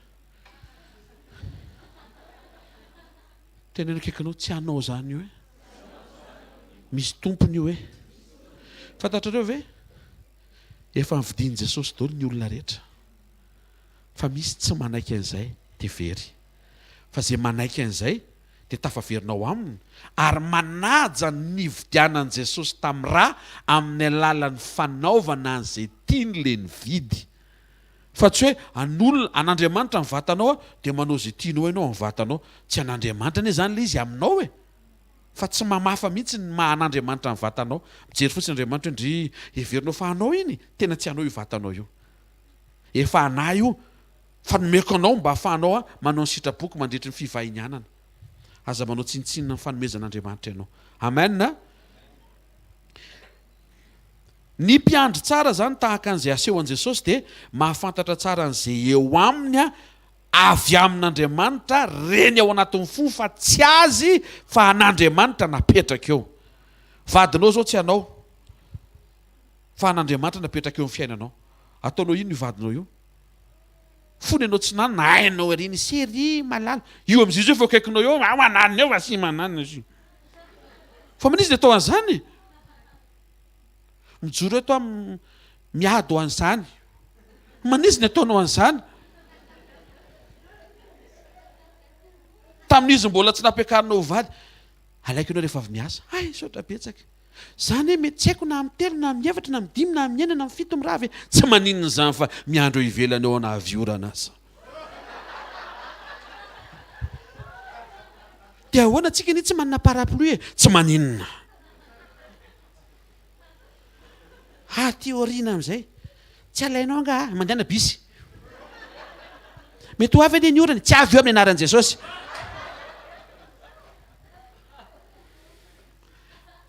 Teneno akaikinao tsy anao zany io. Misy tompony io. Fantatrareo ve? Efa nividian'i Jesosy daholo ny olona rehetra. Fa misy tsy manaiky an'izay dia very. Fa zay manaiky an'izay dia tafaverinao aminy. Ary manaja ny vidianan'i Jesosy tamin'ny raha amin'ny alalan'ny fanaovana an'izay tiany le nividy. Fa tsy hoe an'Andriamanitra ny vatanao dia manao izay tianao ianao amin'ny vatanao. Tsy an'Andriamanitra anie zany le izy aminao fa tsy mamafa mihitsy ny an'Andriamanitra ny vatanao. Mijery fotsiny Andriamanitra ndry heverinao fa anao iny tena tsy anao io vatanao io. Efa anahy io fa nomeko anao mba ahafahanao manao ny sitrapoky mandritry ny fivahinianana. Aza manao tsinitsinina ny fanomezan'Andriamanitra ianao. Amen. Ny mpiandry tsara zany tahaka an'izay aseho an' Jesosy dia mahafantatra tsara an'izay eo aminy avy amin'Andriamanitra reny ao anatin'ny fo fa tsy azy fa an'Andriamanitra napetraka eo. Vadinao zao tsy anao fa an'Andriamanitra napetraka eo amin'ny fiainanao. Ataonao ino io vadinao io? Fony ianao tsy nany na hainao ariny sery malala. Io amin'izy io fa akaikinao eo mananina eo fa sy mananina izy. Fa manisy dia atao an'izany. Mijoro eto miady ho an'izany. Manisy ny ataonao an'izany. Tamin'izy mbola tsy nampiakarinao vady. Alaika ianao rehefa avy miasa. Saotra betsaka. Zany mety tsy haiko na amin'ny telo na amin'ny efatra na amin'ny dimy na amin'ny enina na amin'ny fito mirava ve. Tsy maninona izany fa miandro ivelany eo na aviorana aza. Dia ahoana antsika ny tsy manana parapluie? Tsy maninona. Ty oriana amin'izay. Tsy alainao nga mandehana bisy. Mety ho avy anie ny orana. Tsy avy eo amin'ny anaran'i Jesosy.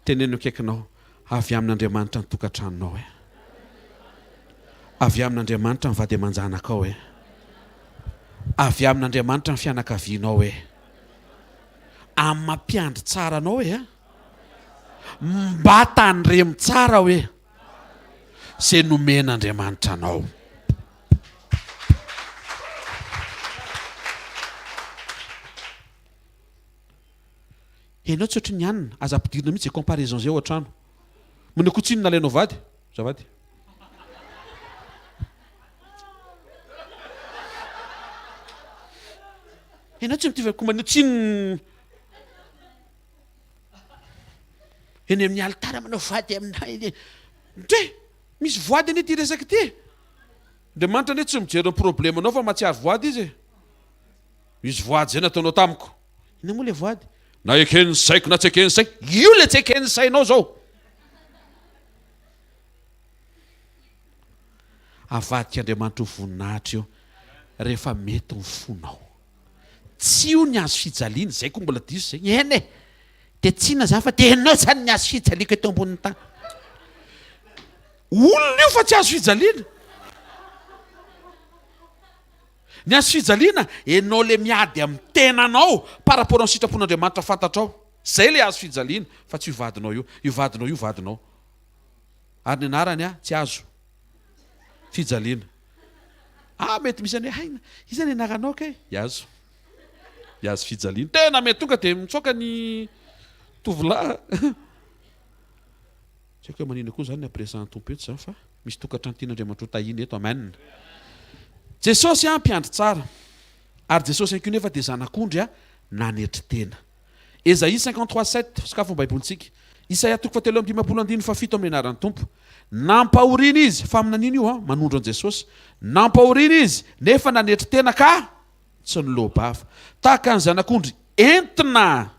Teneno akaikinao avy amin'Andriamanitra ny tokantranonao. Avy amin'Andriamanitra ny vady aman-janakao. Avy amin'Andriamanitra ny fianakavianao. Amin'ny mampiandry tsara anao mba tandremo tsara zay nomen'Andriamanitra anao. Ianao tsy ohatry ny anina, aza ampidirina mihitsy comparaison zay ao an-trano. Mino kotsiny nalainao vady? Zavady. Ianao tsy mitovy komanio tsiny. Eny amin'ny alitara manao vady aminay. Misy voady anie ty resaka ty. Andriamanitra anie tsy mijery ny problème anao fa mahatsiaro voady izy. misy voady zay nataonao tamiko. Ina moa le voady? Na ekeny saiko na tsy ekeny saiko. Io le tsy ekeny sainao zao. Avadik'Andriamanitra ho voninahitra io rehefa mety ny fonao. Tsy io ny azo fijaliana, zay koa mbola diso zay. Eny e, de tsina za fa tenao zany ny azo fijaliako eto ambonin'ny tany. Olona io fa tsy azo fijaliana. Ny azo fijaliana, enao le miady amin'ny tenanao par rapport amin'ny sitrapon'Andriamanitra fantatrao. Zay le azo fijaliana, fa tsy io vadinao io. Io vadinao io vadinao. Ary ny anarany tsy azo fijaliana. Mety misy any haina, iza ny anaranao kay? Iazo. Iazo fijaliana. Tena mety tonga dia mitsoaka ny tovolahy. Tsy haiko manina koa zany ny apresan'ny tompo eto zany fa misy tokantrano tian'Andriamanitra ho tahiny eto. Amen. Jesosy mpiandry tsara. Ary Jesosy anko nefa dia zanak'ondry nanetry tena. Esaïe 53:7 sakafo baibolitsika. Isaia 7:7 amin'ny anaran'ny tompo. Nampahorina izy fa aminan'iny io manondro an Jesosy. Nampahorina izy nefa nanetry tena ka tsy niloabava. Tahaka ny zanak'ondry entina.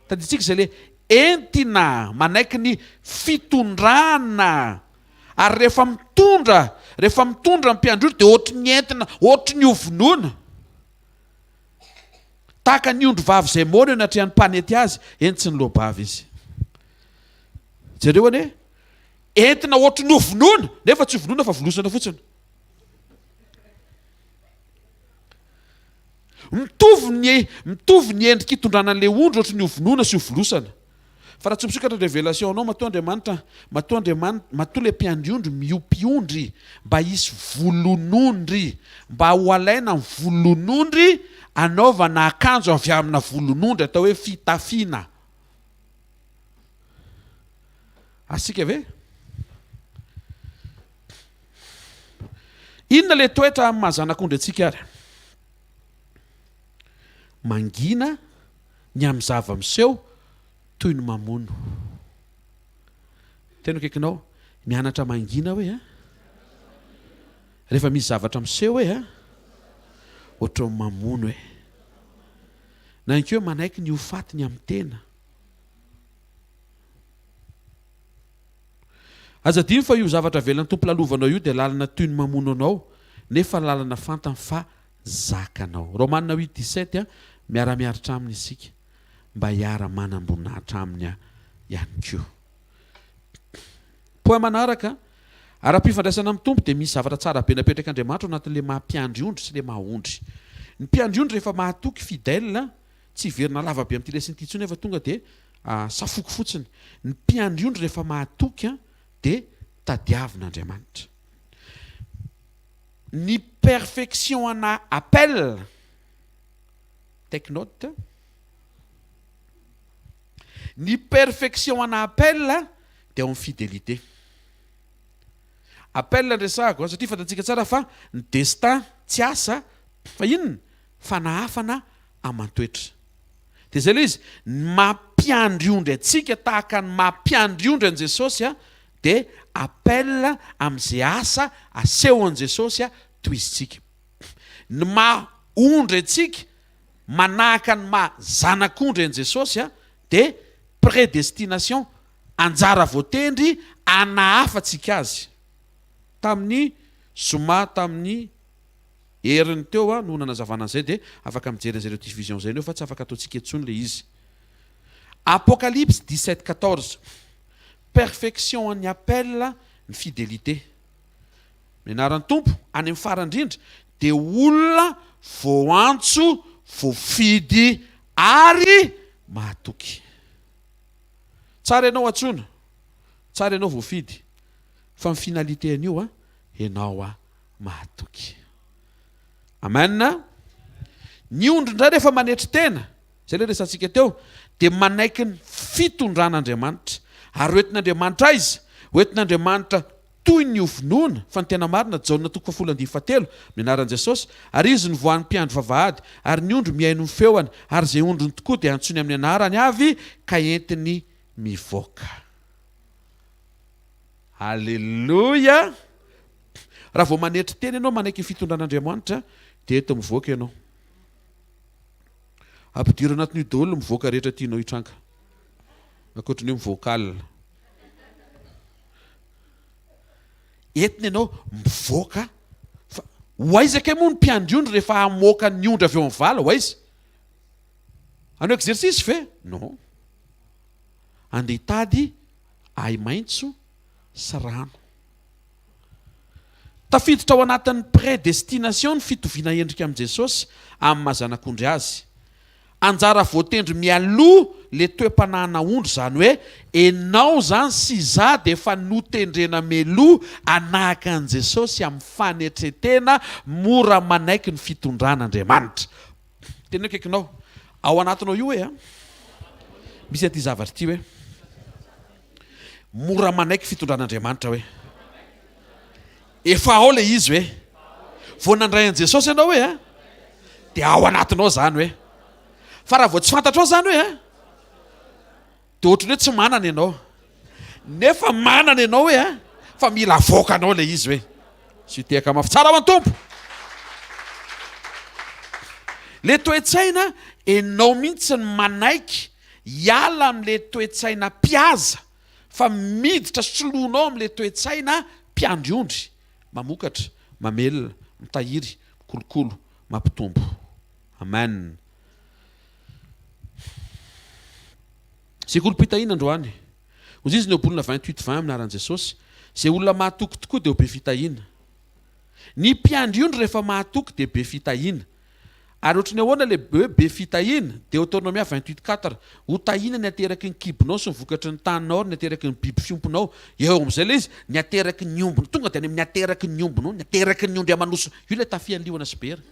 Taditsika izay le entina manaiky ny fitondrana. Ary rehefa mitondra ny mpiandry dia ohatry ny entina, ohatry ny ovonoana. Tahaka ny ondro vavy izay mona eo natrehan'ny mpanety azy, eny tsy niloabava izy. Jereo ane entina ohatry ny ovonoana, nefa tsy ovonoana fa volosana fotsiny. Mitovy ny endriky hitondranan'ilay ondro ohatry ny ovonoana sy ovolosana. Fa raha tsy misokatra révélation anao matoa Andriamanitra, matoa le mpiandry ondry miopy-ondry mba hisy volonondry, mba ho alaina ny volonondry anaovana akanjo avy amina volonondry atao hoe fitafiana. Asika ve? Inona le toetra amin'ny mahazanak'ondry antsika ary? Mangina ny amin'ny zava miseho toy ny mamono. Tena kaikinao mianatra mangina hoe rehefa misy zavatra miseho hoe ohatry ny mamono hoe. Na inkeo manaiky ny hofatiny amin'ny tena. Azadiny fa io zavatra velan'ny tompo lalovanao io dia lalana toy ny mamono anao, nefa lalana fantany fa zakanao. Romanina 8:17 miara-miaritra aminy isika mba hiara manam-boninahitra aminy ihany koa. Poa manaraka, ara-pifandraisana amin'ny tompo dia misy zavatra tsara be napetraka Andriamanitra ao anatin'ilay maha-mpiandry ondry sy ilay maha-ondry. Ny mpiandry ondry rehefa mahatoky fidèle, tsy verina lava be amin'ity lesy ity nefa tonga dia safoko fotsiny. Ny mpiandry ondry rehefa mahatoky dia tadiavin'Andriamanitra. Ny perfection ana appel, take note. Ny perfection ana appel dia amin'ny fidélité. Appel ndresahako satria fantatsika tsara fa ny destin tsy asa fa inona? Fanahafana aman-toetra. Dia zay ilay izy mampiandry ondry antsika tahaka ny mampiandry ondry an Jesosy dia appel amin'izay asa aseho an Jesosy toy izitsika. Ny maha-ondry antsika manahaka ny maha-zanak'ondry an Jesosy dia prédestination, anjara voatendry anahafatsika azy. Tamin'ny Zoma, tamin'ny heriny teo no nanazavana an'izay dia afaka mijery an'izay division zay fa tsy afaka ataontsika etsony le izy. Apocalypse 17:14. Perfection ny appel ny fidélité. Menaran'ny tompo any amin'ny farandrindra dia olona voantso, voafidy ary mahatoky. Tsara ianao antsoina, tsara ianao voafidy, fa ny finalité an'io ianao mahatoky. Amen. Ny ondry indray rehefa manetry tena, zay le resantsika teo, dia manaiky ny fitondran'Andriamanitra. Ary hoentin'Andriamanitra izy, hoentin'Andriamanitra toy ny ovonoana, fa ny tena marina Jaona 2:17 mianaran'i Jesosy, ary izy ny voan'ny mpiandry vavahady, ary ny ondry mihaino ny feoany, ary izay ondriny tokoa dia antsony amin'ny anarany avy ka entiny mivoaka. Alleluia. Raha vao manetry tena ianao manaiky ny fitondran'Andriamanitra dia eto mivoaka ianao. ampidiry anatin'io daholo mivoaka rehetra tianao hitranga ankoatran'io mivokal entiny ianao mivoaka fa hoaizaka moa ny mpiandriondry rehefa hamoaka ny ondra avy eo amin'ny vala hoaizy anao exercice ve non andeha hitady ay maintso sy rano tafiditra ao anatin'ny prédestination ny fitoviana endrika amin'i Jesosy amin'ny mahazanak'ondry azy anjara voatendry mialoha le toe-panahina ondry zany hoe enao zany sy za dia efa notendrena meloha anahaka an' Jesosy amin'ny fanetretena mora manaiky ny fitondran'Andriamanitra tena kaikinao ao anatinao io hoe misy aty zavatra ty hoe mora manaiky fitondran'Andriamanitra hoe efa ao le izy hoe vao nandray an' Jesosy ianao hoe dia ao anatinao zany hoe fa raha vao tsy fantatrao zany hoe dia ohatrany hoe tsy manana ianao nefa manana ianao hoe fa mila avoakanao le izy hoe sy tehaka mafy tsara ho an-tompo le toe-tsaina enao mihitsy ny manaiky hiala amin'le toe-tsaina mpiaza fa miditra soloanao amin'le toe-tsaina mpiandriondry mamokatra mamelona mitahiry mikolokolo mampitombo amen Sekoly fitahiana androany ozy izy ny obolona 28:20 amin'ny aran'i Jesosy izay olona mahatoky tokoa dia ho be fitahiana ny mpiandriondry rehefa mahatoky dia be fitahiana ary ohatrany ahoana le be fitahiana Deutéronomia 28:4 ho tahiana ny ateraky ny kibonao sy ny vokatry ny taninao ny ateraky ny biby fiomponao eo amin'izay le izy ny ateraky ny ombony tonga dia any amin'ny ateraky ny ombonao ny ateraky ny ondry amanoso io le tafian'ny liona sy bera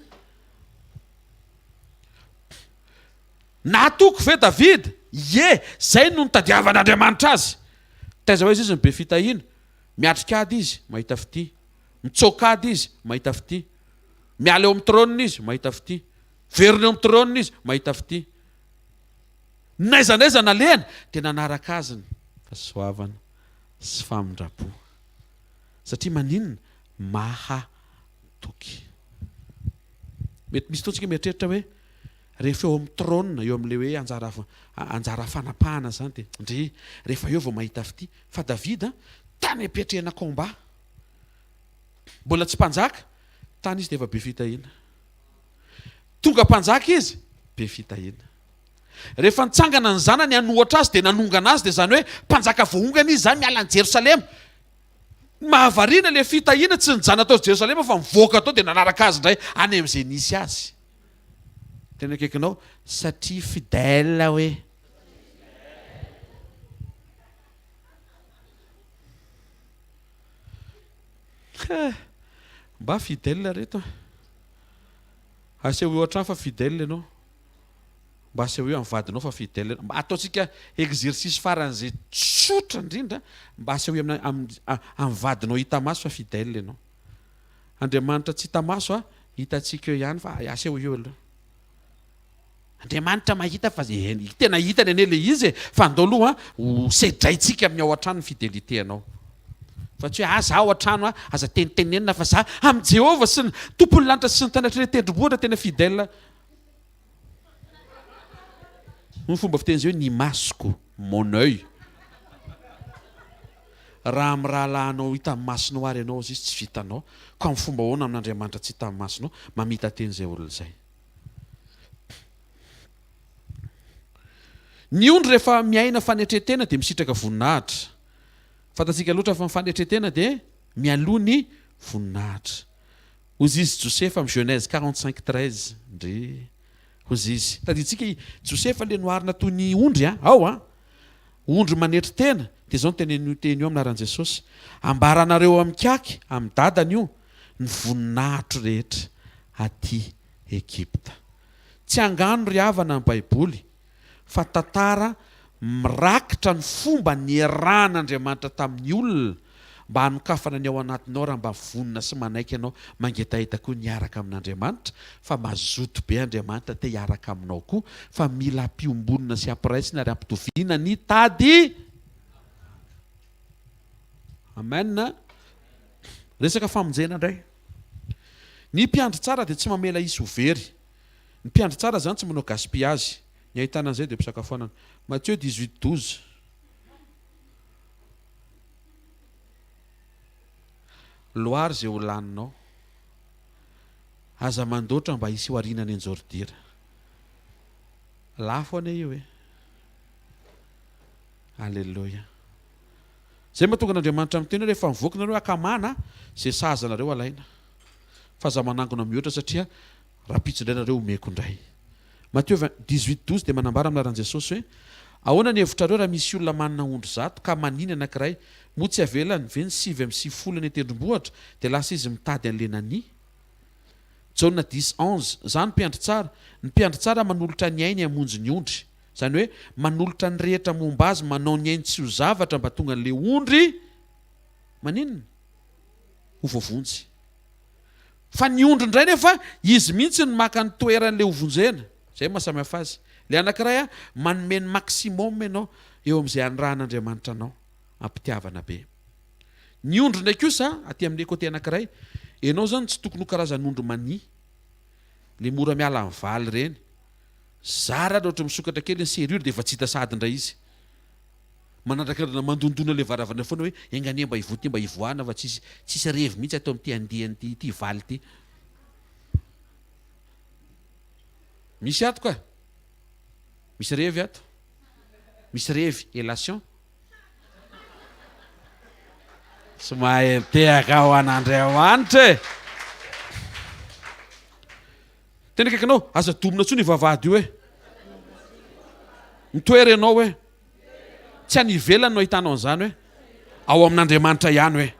nahatoky ve David zay no nitadiavan'Andriamanitra azy taiza hoe izy ny be fitahiana miatrikady izy mahita fity mitsokady izy mahita fity miala eo amin'ny trônina izy mahita fity verina eo amin'ny trônina izy mahita fity naizanaiza nalehana dia nanaraka azy ny fahasoavana sy famindrapo satria maninona mahatoky mety misy totsika mieritreritra hoe rehefa eo amin'ny trônina eo amin'le hoe anjara fanapahana zany dia ndre rehefa eo vao mahita fity fa Davida tany apetrehana combat mbola tsy mpanjaka tany izy dia efa be fitahiana tonga mpanjaka izy be fitahiana rehefa nitsangana ny zanany hanohatra azy dia nanongana azy dia zany hoe mpanjaka voaongana izy zany miala ny Jerosalema mahavariana le fitahiana tsy nijana tao Jerosalema fa mivoaka tao dia nanaraka azy indray any amin'izay nisy azy tena akaikinao satria fidèle hoe mba fidèle reto aseho ohatrany fa fidèle ianao mba aseho eo amin'ny vadinao fa fidèle mba ataontsika exercice faran'izay tsotra indrindra mba aseho eo amin'ny vadinao hita maso fa fidèle ianao Andriamanitra tsy hita maso hitantsika eo ihany fa aseho eo aloha Andriamanitra mahita fa tena hitany ane le izy fa andao aloha ho sedraitsika amin'ny ao an-trano ny fidelité anao fa tsy hoe za ao an-trano aza tenitenenina fa za amin'ny Jehovah sy ny tompony lanitra sy ny tanatra tendrombohitra tena fidèle ny fomba fiteny zay hoe ny masoko mon œil raha amin'ny raha lahanao hita amin'ny masonao ary ianao izy tsy vitanao ka amin'ny fomba hoana amin'Andriamanitra tsy hita amin'ny masonao mamita teny zay olona zay ny ondry rehefa miaina fanetretena dia misitraka voninahitra fantatsika loatra fa fanetretena dia mialoha ny voninahitra ozy izy Josefa amin'ny Genèse 45:13 ndre ozy izy taditsika Josefa le noharina toy ny ondry ondry manetretena dia zao no teny io amin'ny aran'i Jesosy ambaranareo amin'ny kaky amin'ny dadany io ny voninahitro rehetra aty Ekipta tsy angano ry havana amin'ny Baiboly fa tantara mirakitra ny fomba niarahan'Andriamanitra tamin'ny olona mba hanokafana ny ao anatinao raha mba vonina sy manaiky ianao mangetahita koa niaraka amin'Andriamanitra fa mazoto be Andriamanitra te hiaraka aminao koa fa mila hampiombonina sy hampiraisina ary hampitoviana ny tady amen resaka famonjena indray ny mpiandry tsara dia tsy mamela isy ho very Ny mpiandry tsara zany tsy manao gaspillage. Ny ahitana an'izay dia mpisakafoanana. Matthieu 18:12. Loary zay ho laninao. Aza mandoatra mba hisy ho arinany anjordira. Lafo ane io e. Alleluia. Zay mahatonga an'Andriamanitra amin'ny teny rehefa mivoaka nareo akamana zay sahazanareo alaina. Fa za manangona mihoatra satria rapitsindrainareo omeko indray. Matthieu 18:12 dia manambara aminaran'i Jesosy hoe ahoana ny hevitrareo raha misy olona manana ondry zato ka maniny anankiray moa tsy avelany ve ny 7 ny tendrombohatra dia lasa izy mitady an'le nani. Jauna 10:11 zany mpiandry tsara. Ny mpiandry tsara manolotra ny ainy hamonjy ny ondry. Zany hoe manolotra ny rehetra momba azy manao ny ainy tsy ho zavatra mba tonga an'le ondry maninona ho voavonjy. Fa ny ondry indray nefa izy mihitsy ny maka ny toeran'le hovonjena. Zay mahasamihafa azy. Le anankiray manome ny maximum ianao eo amin'izay anirahan'Andriamanitra anao ampitiavana be. Ny ondry ndraiky kosa aty amin'ny côté anankiray, ianao zany tsy tokony ho karazan'ondry mani. Le mora miala amin'ny valy ireny. Zara ohatra misokatra kely ny serure dia efa tsy hita sady indray izy. Manandrakarana mandondona le varavana foana hoe engane mba hivoty mba hivoana fa tsisy revy mihitsy atao amin'ity andihany ity valy ity. Misy ato ka? Misy revy ato? Misy revy elation? Somahay tehaka ho an'Andriamanitra e. Tena kaikanao aza domina tsoa ny vavahady io e. Mitoera ianao hoe tsy any ivelany no ahitanao an'izany hoe ao amin'Andriamanitra ihany hoe.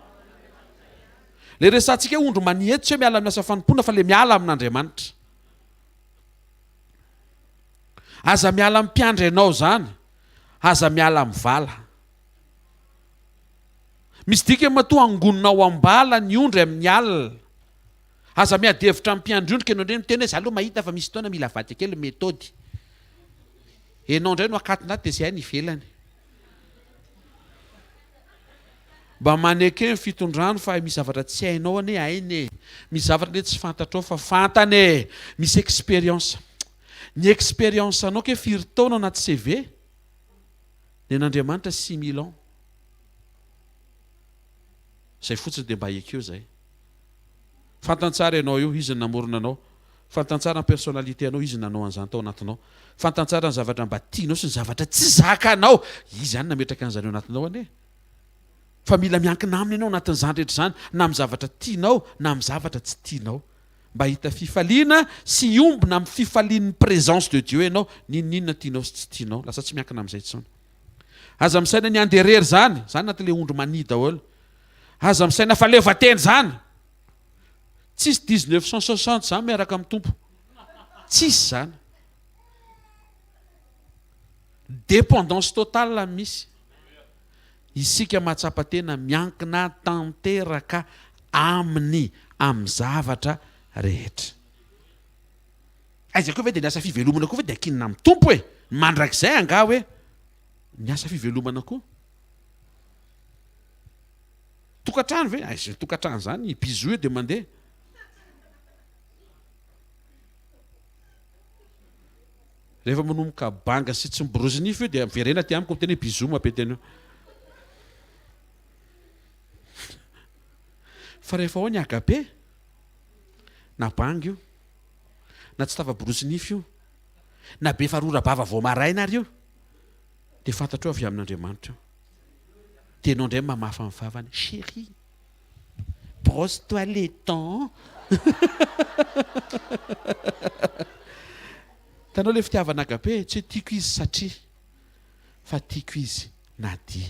Le resantsika ondro maniety tsy hoe miala amin'ny asa fanompona fa le miala amin'Andriamanitra. Aza miala amin'ny mpiandry ianao zany, aza miala amin'ny vala. Misy dika matoa angononao ambala ny ondry amin'ny alina. Aza miadevitra amin'ny mpiandry ondry ka ianao indray miteny hoe za aloha mahita fa misy fotoana mila vaty kely metody. Ianao indray no akatina aty dia zay ny ivelany. Mba maneke ny fitondrano fa misy zavatra tsy hainao ane hainy. Misy zavatra le tsy fantatrao fa fantane. Misy expérience. Ny expérience anao ke firy taona anaty CV? Ny an'Andriamanitra 6000 ans. Zay fotsiny dia mba ekeo zay. Fantantsara ianao io, izy namorona anao. Fantantsara ny personnalité anao, izy nanao an'izany tao anatinao. Fantantsara ny zavatra mba tianao sy ny zavatra tsy zakanao, izy ihany nametraka an'izany ao anatinao ane. Fa mila miankina aminy ianao anatin'izany rehetra zany, na amin'ny zavatra tianao na amin'ny zavatra tsy tianao. Mba hita fifaliana sy iombona amin'ny fifalian'ny présence de Dieu ianao, ninona tianao sy tsy tianao, lasa tsy miankina amin'izay intsony. Aza misaina ny anderery zany anatin'le ondry mani daholo. Aza misaina fa levateny zany. Tsisy 1960 zany miaraka amin'ny tompo. Tsisy zany. Dépendance totale misy. Isika mahatsapa-tena miankina tanteraka amin'ny zavatra rehetra. Aiza koa ve dia niasa fivelomana koa ve dia akinina amin'ny tompo e. Mandrakizay anga hoe niasa fivelomana koa. Tokatrano ve? Aiza tokatrano zany bizou dia mandeha. Rehefa manomboka banga sy tsy miborosy nify io dia miverena ty amiko miteny hoe bizou mampeteny io. Fa rehefa ao ny agape na banga io na tsy tava borosy nify io na be farora-bava vao maraina ary io dia fantatrao avy amin'Andriamanitra io. Tenao indray mamafa amin'ny vavany, chérie, brosse-toi les dents. Tanao le fitiavana agape, tsy hoe tiako izy satria fa tiako izy na dia.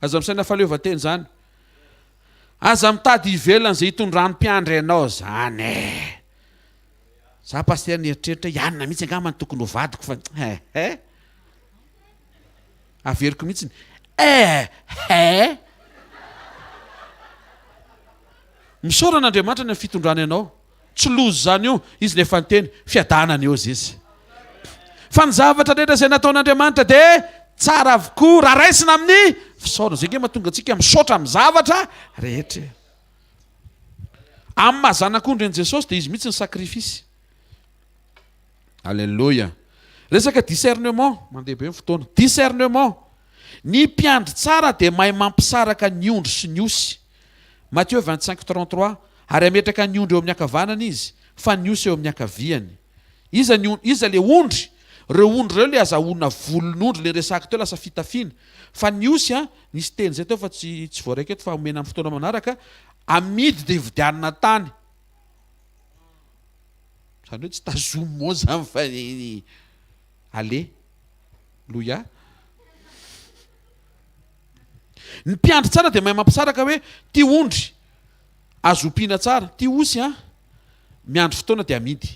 Aza misaina faleovan-teny zany. Aza mitady ivelany izay hitondrany mpiandry ianao zany. Za paster nieritreritra ianona mihitsy angamba ny tokony ho vadiko fa averiko mihitsy misaoran'Andriamanitra ny fitondrany ianao. Tsy lozy zany io, izy nefa nyteny fiadanana eo izy. Fa ny zavatra rehetra izay nataon'Andriamanitra dia tsara avokoa, raha raisina amin'ny fisaorana. Zay nge mahatonga antsika misaotra amin'ny zavatra rehetra. amin'ny mahazanak'ondry an' Jesosy dia izy mihitsy ny sakrifisy. Alléluia. Resaka discernement mandeha be ny fotoana. Discernement, ny mpiandry tsara dia mahay mampisaraka ny ondry sy ny osy. Matthieu 25:33. Ary ametraka ny ondry eo amin'ny ankavanana izy, fa ny osy eo amin'ny ankaviany. Iza le ondry? Reo ondry reo le azahoana volon'ondry le resaka teo lasa fitafiana. Fa ny osy nisy teny zay teo fa tsy voaraika eto fa omena amin'ny fotoana manaraka, amidy dia ividianana tany. Zany hoe tsy tazomo zany fa Alléluia. Ny mpiandry tsara dia mahay mampisaraka hoe ty ondry azo ompiana tsara, ty osy miandry fotoana dia amidy.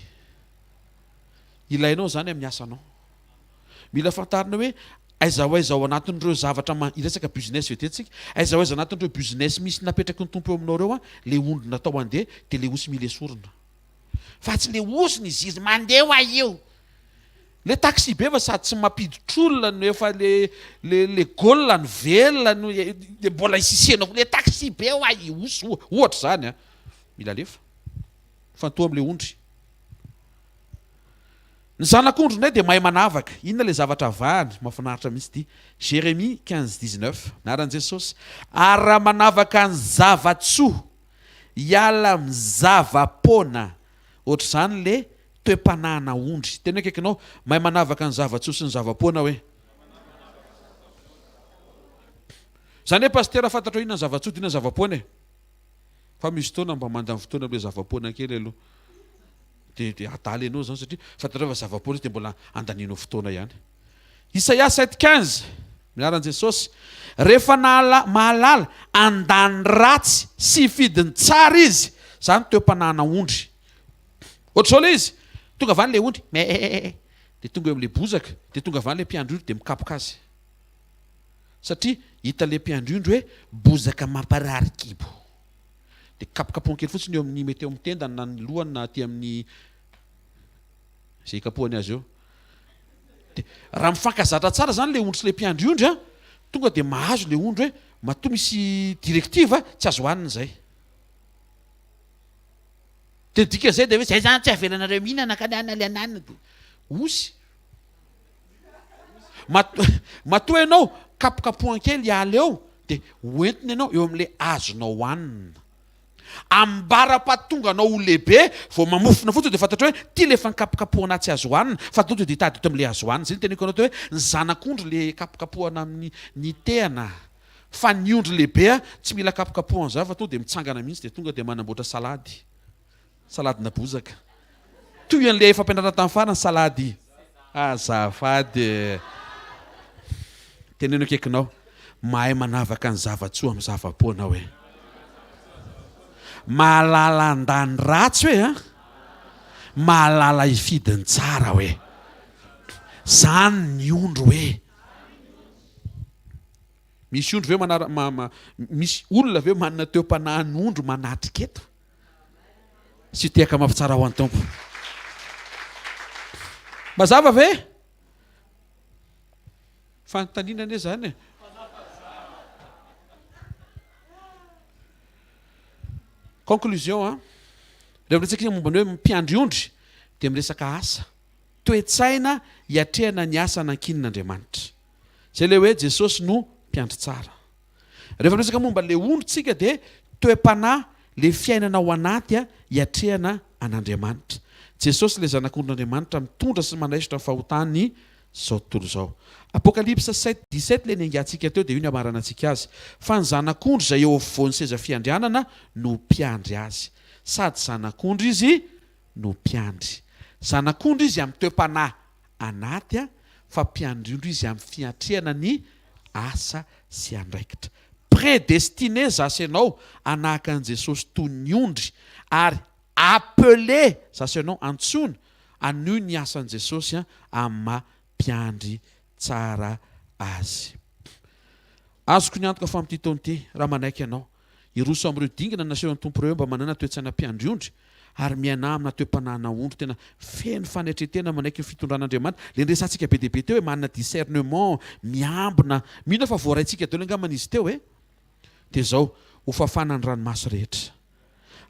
Ilainao zany amin'ny asanao. Mila fantarina hoe aiza ao anatin'ireo zavatra iresaka business vetentsika, aiza anatin'ireo business misy napetraky ny tompo eo aminao reo le ondry natao handeha dia le osy mila esorina. Fa tsy le osy ny izy mandeha ho io. Le taxi be fa sady tsy mampiditra olona no efa le golona ny velona no le mbola isisianao le taxi be ho io osy ohatra zany mila lefa. Fantoa amin'le ondry. Ny zanak'ondry indray dia mahay manavaka. Inona le zavatra vahany mahafinaritra mihitsy ity. Jérémie 15:19. Naran'i Jesosy. Ary raha manavaka ny zavatsoa hiala amin'ny zavapoana, ohatra zany le toe-panahana ondry. Tena hoe kaikinao mahay manavaka ny zavatsoa sy ny zavapoana hoe. Zany hoe pastera fantatra inona ny zavatsoa dia inona ny zavapoana e. Fa misy fotoana mba mandany fotoana le zavapoana kely aloha. Dia adaly ianao zany satria fantatra fa zavapoana dia mbola andanianao fotoana ihany. Isaia 7:15. Miaran'i Jesosy. Rehefa mahalala andany ratsy sy fidiny tsara izy, zany toe-panahana ondry. Ohatr'izao le izy tonga avany le ondry dia tonga eo amin'le bozaka dia tonga avany le mpiandry ondry dia mikapoka azy. Satria hita le mpiandry ondry hoe bozaka mamparary kibo. Dia kapokapohany kely fotsiny eo amin'ny mety eo amin'ny tendany na ny lohany na aty amin'ny izay kapohany azy eo. Dia raha mifankazatra tsara zany le ondry sy le mpiandry ondry tonga dia mahazo le ondry hoe matoa misy direktiva tsy azo hohanina izay. Dia dika zay dia hoe zay zany tsy avelanareo mihinana ka niana le ananina dia osy. Matoa ianao kapokapohany kely hiala eo dia hoentiny ianao eo amin'le azonao hohanina. Ambara-pahatonganao ho lehibe vao mamofona fotsiny dia fantatra hoe ty le efa nikapokapohana tsy azo hohanina fa tonga dia hitady eto amin'le azo hohanina. Zay ny teneniko anao teo hoe ny zanak'ondry le kapokapohana amin'ny tehana. Fa ny ondry lehibe tsy mila kapokapohana zany fa tonga dia mitsangana mihitsy dia tonga dia manamboatra salady. Saladina bozaka. Toy an'le efa ampianarana tamin'ny farany salady. Azafady. Tenenao akaikinao mahay manavaka ny zavatsoa amin'ny zavapoana hoe. Mahalala andany ratsy hoe mahalala ifidiny tsara hoe. Zany ny ondry hoe. Misy ondry ve misy olona ve manana toe-panahany ondry manatrika eto. Sy tiaka mampitsara ho an'ny tompo. Mazava ve? Fanontaniana anie zany e. Conclusion rehefa resaka momba ny hoe mpiandry ondry dia miresaka asa. Toe-tsaina hiatrehana ny asa nankinin'Andriamanitra. Zay le hoe Jesosy no mpiandry tsara. Rehefa resaka momba le ondritsika dia toe-panahy le fiainana ao anaty hiatrehana an'Andriamanitra. Jesosy le zanak'ondrin'Andriamanitra mitondra sy manaisotra ny fahotany zao tontolo zao. Apokalypsa 7:17 le niangatsika teo dia io ny amarana antsika azy. Fa ny zanak'ondry izay eo afovoan'ny seza fiandrianana no mpiandry azy. Sady zanak'ondry izy no mpiandry. Zanak'ondry izy amin'ny toe-panahy anaty fa mpiandry ondry izy amin'ny fiatrehana ny asa sy andraikitra. Prédestiné zasy ianao anahaka an'i Jesosy toy ny ondry ary appelé zasy ianao antsona anio ny asan'i Jesosy amin'ny mampiandry tsara azy. Azoko ny antoka fa amin'ity taona ity raha manaiky ianao hiroso amin'ireo dingana nasehon'ny tompo ireo mba manana toe-tsaina mpiandry ondry ary miana amina toe-panahana ondry tena feno fanaitretena manaiky ny fitondran'Andriamanitra. Le nresantsika be dia be teo hoe manana discernement miambina mihina fa voaraintsika teo le angaman'izy teo dia zao ho fafana ny ranomaso rehetra.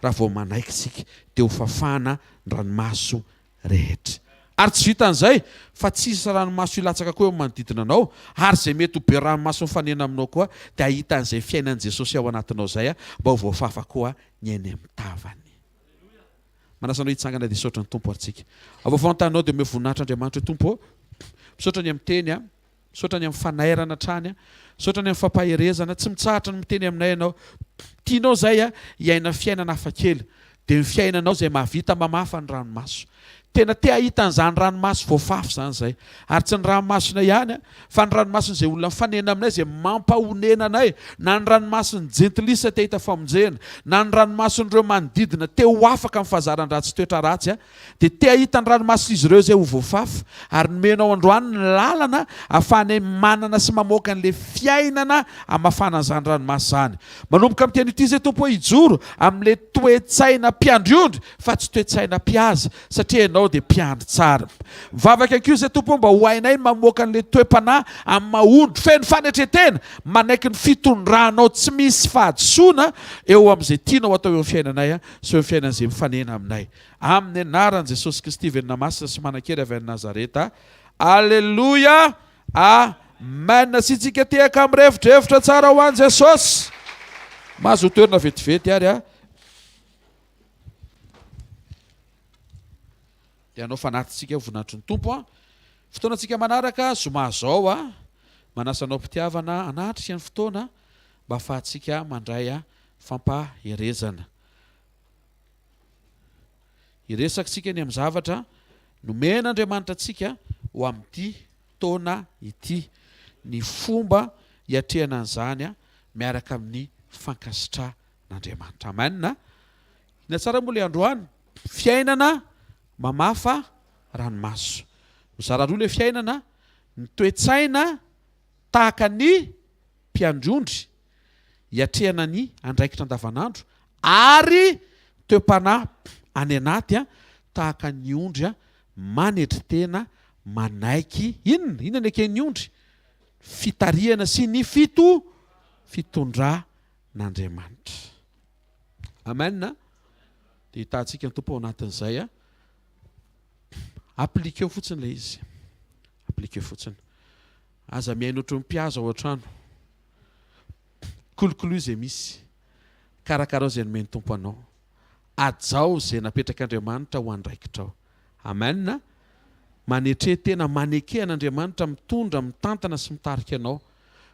raha vao manaiky sika dia ho fafana ny ranomaso rehetra. Ary tsy vitan'izay fa tsisy ranomaso ilatsaka koa eo manodidina anao, ary zay mety ho be ranomaso mifanena aminao koa dia ahitan'izay fiainan'i Jesosy ao anatinao zay mba ho voafafa koa ny eny amin'ny tavany. Manasanao hitsangana dia misaotra ny Tompo aritsika. Avao tanao dia omeo voninahitra Andriamanitra hoe Tompo, misaotra ny amin'ny teny, misaotra ny amin'ny fanairana hatrany, misaotra ny amin'ny fampaherezana, tsy mitsahatra ny miteny aminay ianao. Tianao zay hiaina fiainana hafakely, dia ny fiainanao zay mahavita mamafa ny ranomaso. Tena te ahitan'izany ranomaso voafafa zany zay, ary tsy ny ranomasona ihany fa ny ranomasona izay olona mifanena aminay zay mampahonena anay, na ny ranomason'ny jentilisa te hita famonjena, na ny ranomason'ireo manodidina te ho afaka amin'ny fahazaran-dratsy toetra ratsy, dia te ahita ny ranomaso izy ireo zay ho voafafa, ary nomenao androany ny lalana ahafahanay manana sy mamoaka an'ilay fiainana hamafana an'izany ranomaso zany. Manomboka amin'ny teny ity zay Tompo hijoro amin'ilay toe-tsaina mpiandriondry fa tsy toe-tsaina mpihaza, satria ianao dia mpiandry tsara. Mivavaka ankoa zay Tompo mba ho hainay mamoaka an'ilay toe-panahy amin'ny mahondro feno fanetretena, manaiky ny fitondranao tsy misy fahadisoana eo amin'izay tianao atao eo amin'ny fiainanay sy eo amin'ny fiainan'izay mifanena aminay. Amin'ny anaran'i Jesosy Kristy venona masina sy manan-kely avy any Nazareta. Alleluia, amen. Sitsika tehaka amin'ny revitrevitra tsara ho an'i Jesosy. Mahazo toerana vetivety ary dia anao fanatintsika voninahitry ny Tompo. Fotoanantsika manaraka zoma zao manasanao mpitiavana anatrika ny fotoana mba ahafahantsika mandray fampaherezana. Iresakitsika ny amin'ny zavatra nomen'Andriamanitra antsika ho amin'ity taona ity, ny fomba hiatrehana an'izany miaraka amin'ny fankasitrahan'Andriamanitra. Amen. Ina tsara moa ilay androany, fiainana mamafa ranomaso. Mizara roa ilay fiainana, ny toe-tsaina tahaka ny mpiandriondry hiatrehana ny andraikitra andavanandro, ary toe-panahy any anaty tahaka ny ondry manetry tena manaiky inona ny ekeny ondry, fitariana sy ny fitondran'Andriamanitra. Amen. Dia hitantsika ny Tompo ao anatin'izay aplike eo fotsiny ilay izy, aplike fotsiny. Aza miaina ohatry mpihaza ao an-trano, kolokolo izay misy, karakarao izay nomeny Tompo anao, ajao izay napetrak'Andriamanitra ho andraikitrao. Amen. Manetreha tena manekehan'Andriamanitra mitondra, mitantana sy mitarika anao,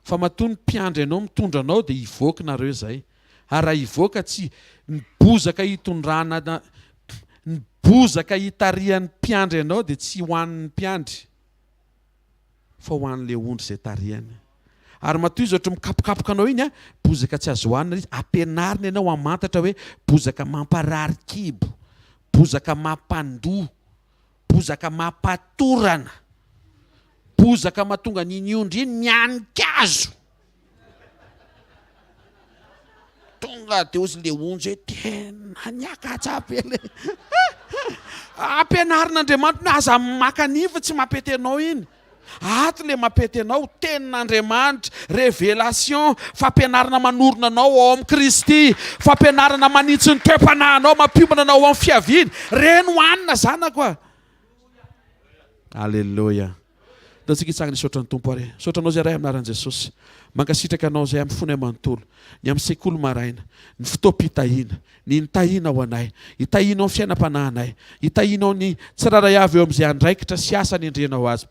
fa matony mpiandry anao, mitondra anao dia hivoaka nareo zay. Ary raha hivoaka tsy nibozaka hitondrana, nibozaka hitarihan'ny mpiandry anao dia tsy ho an'ny mpiandry, fa ho an'ilay ondry izay tarihany. Ary matoy izy ohatra mikapokapoka anao iny bozaka tsy azo hohanina izy, ampianarina ianao hamantatra hoe bozaka mamparary kibo, bozaka mampandoa, bozaka mampatorana, bozaka mahatonga n'iny ondry iny mianika azo. Tonga dia ozy le ondry hoe tena niakatsapy ele. Ampianarin'Andriamanitra aza maka niva tsy mampety anao iny. Ato le mampety anao, tenin'Andriamanitra, révélation, fampianarana manorona anao ao amin'ny Kristy, fampianarana manitsy ny toe-panahy anao, mampiomana anao ao amin'ny fiaviany. Reno hoanina zanako. Alleluia. Datsika hitsangana isaotra ny Tompo ary. Isaotra anao zay ray amin'ny anaran'i Jesosy. Mankasitraka anao zay amin'ny fony amanontolo, ny amin'ny sekoly maraina, ny fotoam-pitahiana, ny nitahiana ho anay, hitahianao ny fiainam-panahinay, hitahianao ny tsiraray avy eo amin'izay andraikitra sy asa ny endrenao azy,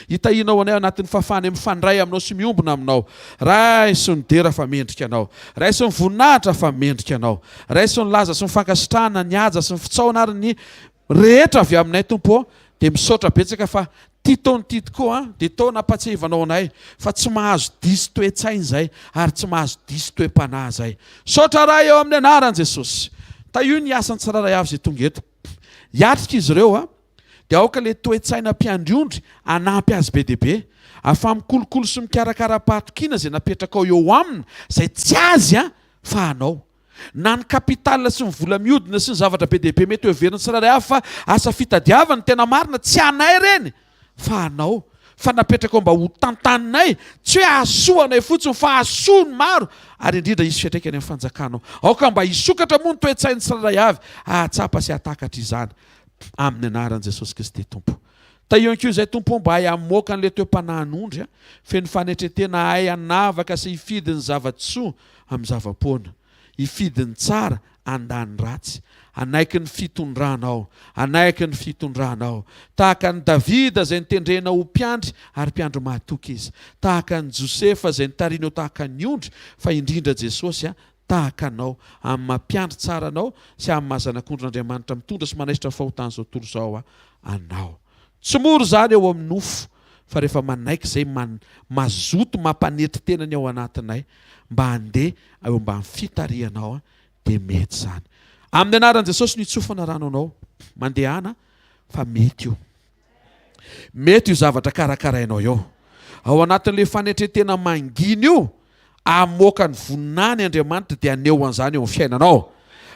hitahianao anay anatin'ny fahafahana mifandray aminao sy miombona aminao. Raiso ny dera fa mendrika anao, raiso ny voninahitra fa mendrika anao, raiso ny laza sy ny fankasitrahana, ny haja sy ny fitsaona ary ny rehetra avy aminay Tompo, dia misaotra betsaka fa ty taona ty tokoa dia taona ampatsiavanao anay, fa tsy mahazo diso toe-tsaina zay ary tsy mahazo diso toe-panahy zay. Saotra raha eo amin'ny anaran'i Jesosy. Io ny asan'ny tsiraray avy izay tonga eto. Hiatrika izy ireo dia aoka ilay toe-tsaina mpiandriondry anampy azy be dia be, afa mikolokolo sy mikarakara-patokina izay napetraka ao eo aminy, izay tsy azy fa anao. Na ny kapitala sy ny vola miodina sy ny zavatra be dia be mety ho heveriny tsiraray avy fa asa fitadiavana tena marina tsy anay ireny, fa anao. fa napetraka ao mba ho tantaninay tsy hoe ahasoanay fotsiny fa ahasoany maro ary indrindra isy fiatraikany amin'ny fanjakanao aoka mba hisokatra moa ny toe-tsainy tsirairay avy ahatsapa sy atakatra izany amin'ny anaran'i Jesosy Kristy tompo. Taionko zay tompo mba hay amoaka an'ilay toe-panahin'ondry feno fanetretena hay anavaka sy hifidiny zavatsoa amin'ny zavapoana, hifidiny tsara andany ratsy, anaiky ny fitondranao, anaiky ny fitondranao tahaka ny Davida zay nitendrena ho mpiandry ary mpiandry mahatoky izy, tahaka ny Josefa zay nitarina eo tahaka ny ondry fa indrindra Jesosy tahaka anao amin'ny mampiandry tsara anao sy amin'ny mahazanak'ondrin'Andriamanitra mitondra sy manaisitra fahotany zao tontolo zao anao. Tsy moro zany eo amin'ny nofo fa rehefa manaiky zay mazoto mampanetry tenany ao anatinay mba handeha eo mba amin'ny fitarianao dia mety zany. Amin'ny anaran'i Jesosy no hitsofana rano anao mandehana fa mety io. Mety io zavatra karakarainao eo. Ao anatin'ilay fanetretena manginy io amoaka ny voninahiny Andriamanitra dia aneo an'izany eo amin'ny fiainanao.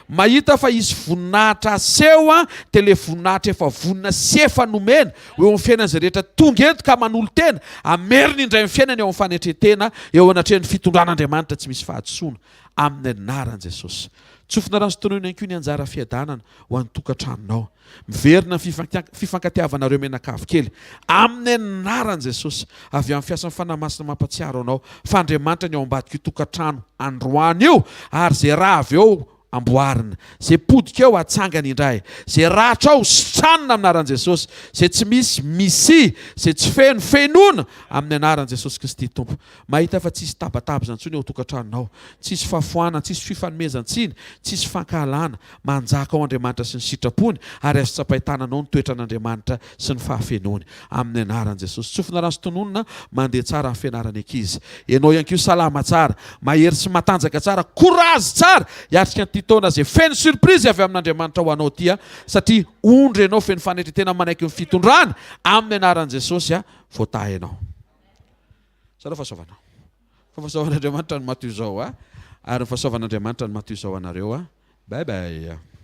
Mahita fa izy voninahitra aseho dia ilay voninahitra efa vonina sy efa nomena eo amin'ny fiainan'izay rehetra tonga eto ka manolo tena ameriny indray amin'ny fiainany eo amin'ny fanetretena eo anatrehan'ny fitondran'Andriamanitra tsy misy fahatsoana amin'ny anaran'i Jesosy. Tsofina rano sy tonoina ihany koa ny anjara fiadanana ho an'ny tokantranonao. Miverina fifankatiavanareo menakavy kely amin'ny anaran'i Jesosy avy amin'ny fiasan'ny fanamasina mampatsiaro anao fa Andriamanitra ny ao ambadika io tokantrano androany io ary zay raha avy eo amboarina, zay podika eo atsangany indray, zay ratra ao sitranina amin'ny anaran'i Jesosy, zay tsy misy misy, zay tsy feno fenona amin'ny anaran'i Jesosy Kristy tompo. Mahita fa tsisy tabatabazana intsony eo tokantranonao, tsisy fafoana, tsisy fifanomezantsiny, tsisy fankahalana, manjaka ao Andriamanitra sy ny sitrapony ary azo tsapahitananao ny toetran'Andriamanitra sy ny fahafenony amin'ny anaran'i Jesosy. Tsofina rano sy tononona mandeha tsara amin'ny fianarany ankizy. Ianao ihany koa salama tsara, mahery sy matanjaka tsara, korazy tsara hiatrika ny taona zay feno surprise avy amin'Andriamanitra ho anao tia satria ondry ianao feno fanetretena manaiky ny fitondrana amin'ny anaran'i Jesosy voatahy ianao. Sarao fahasoavanao. Fahasoavan'Andriamanitra ny matoy izao ary ny fahasoavan'Andriamanitra ny matoy izao anareo. Bye bye.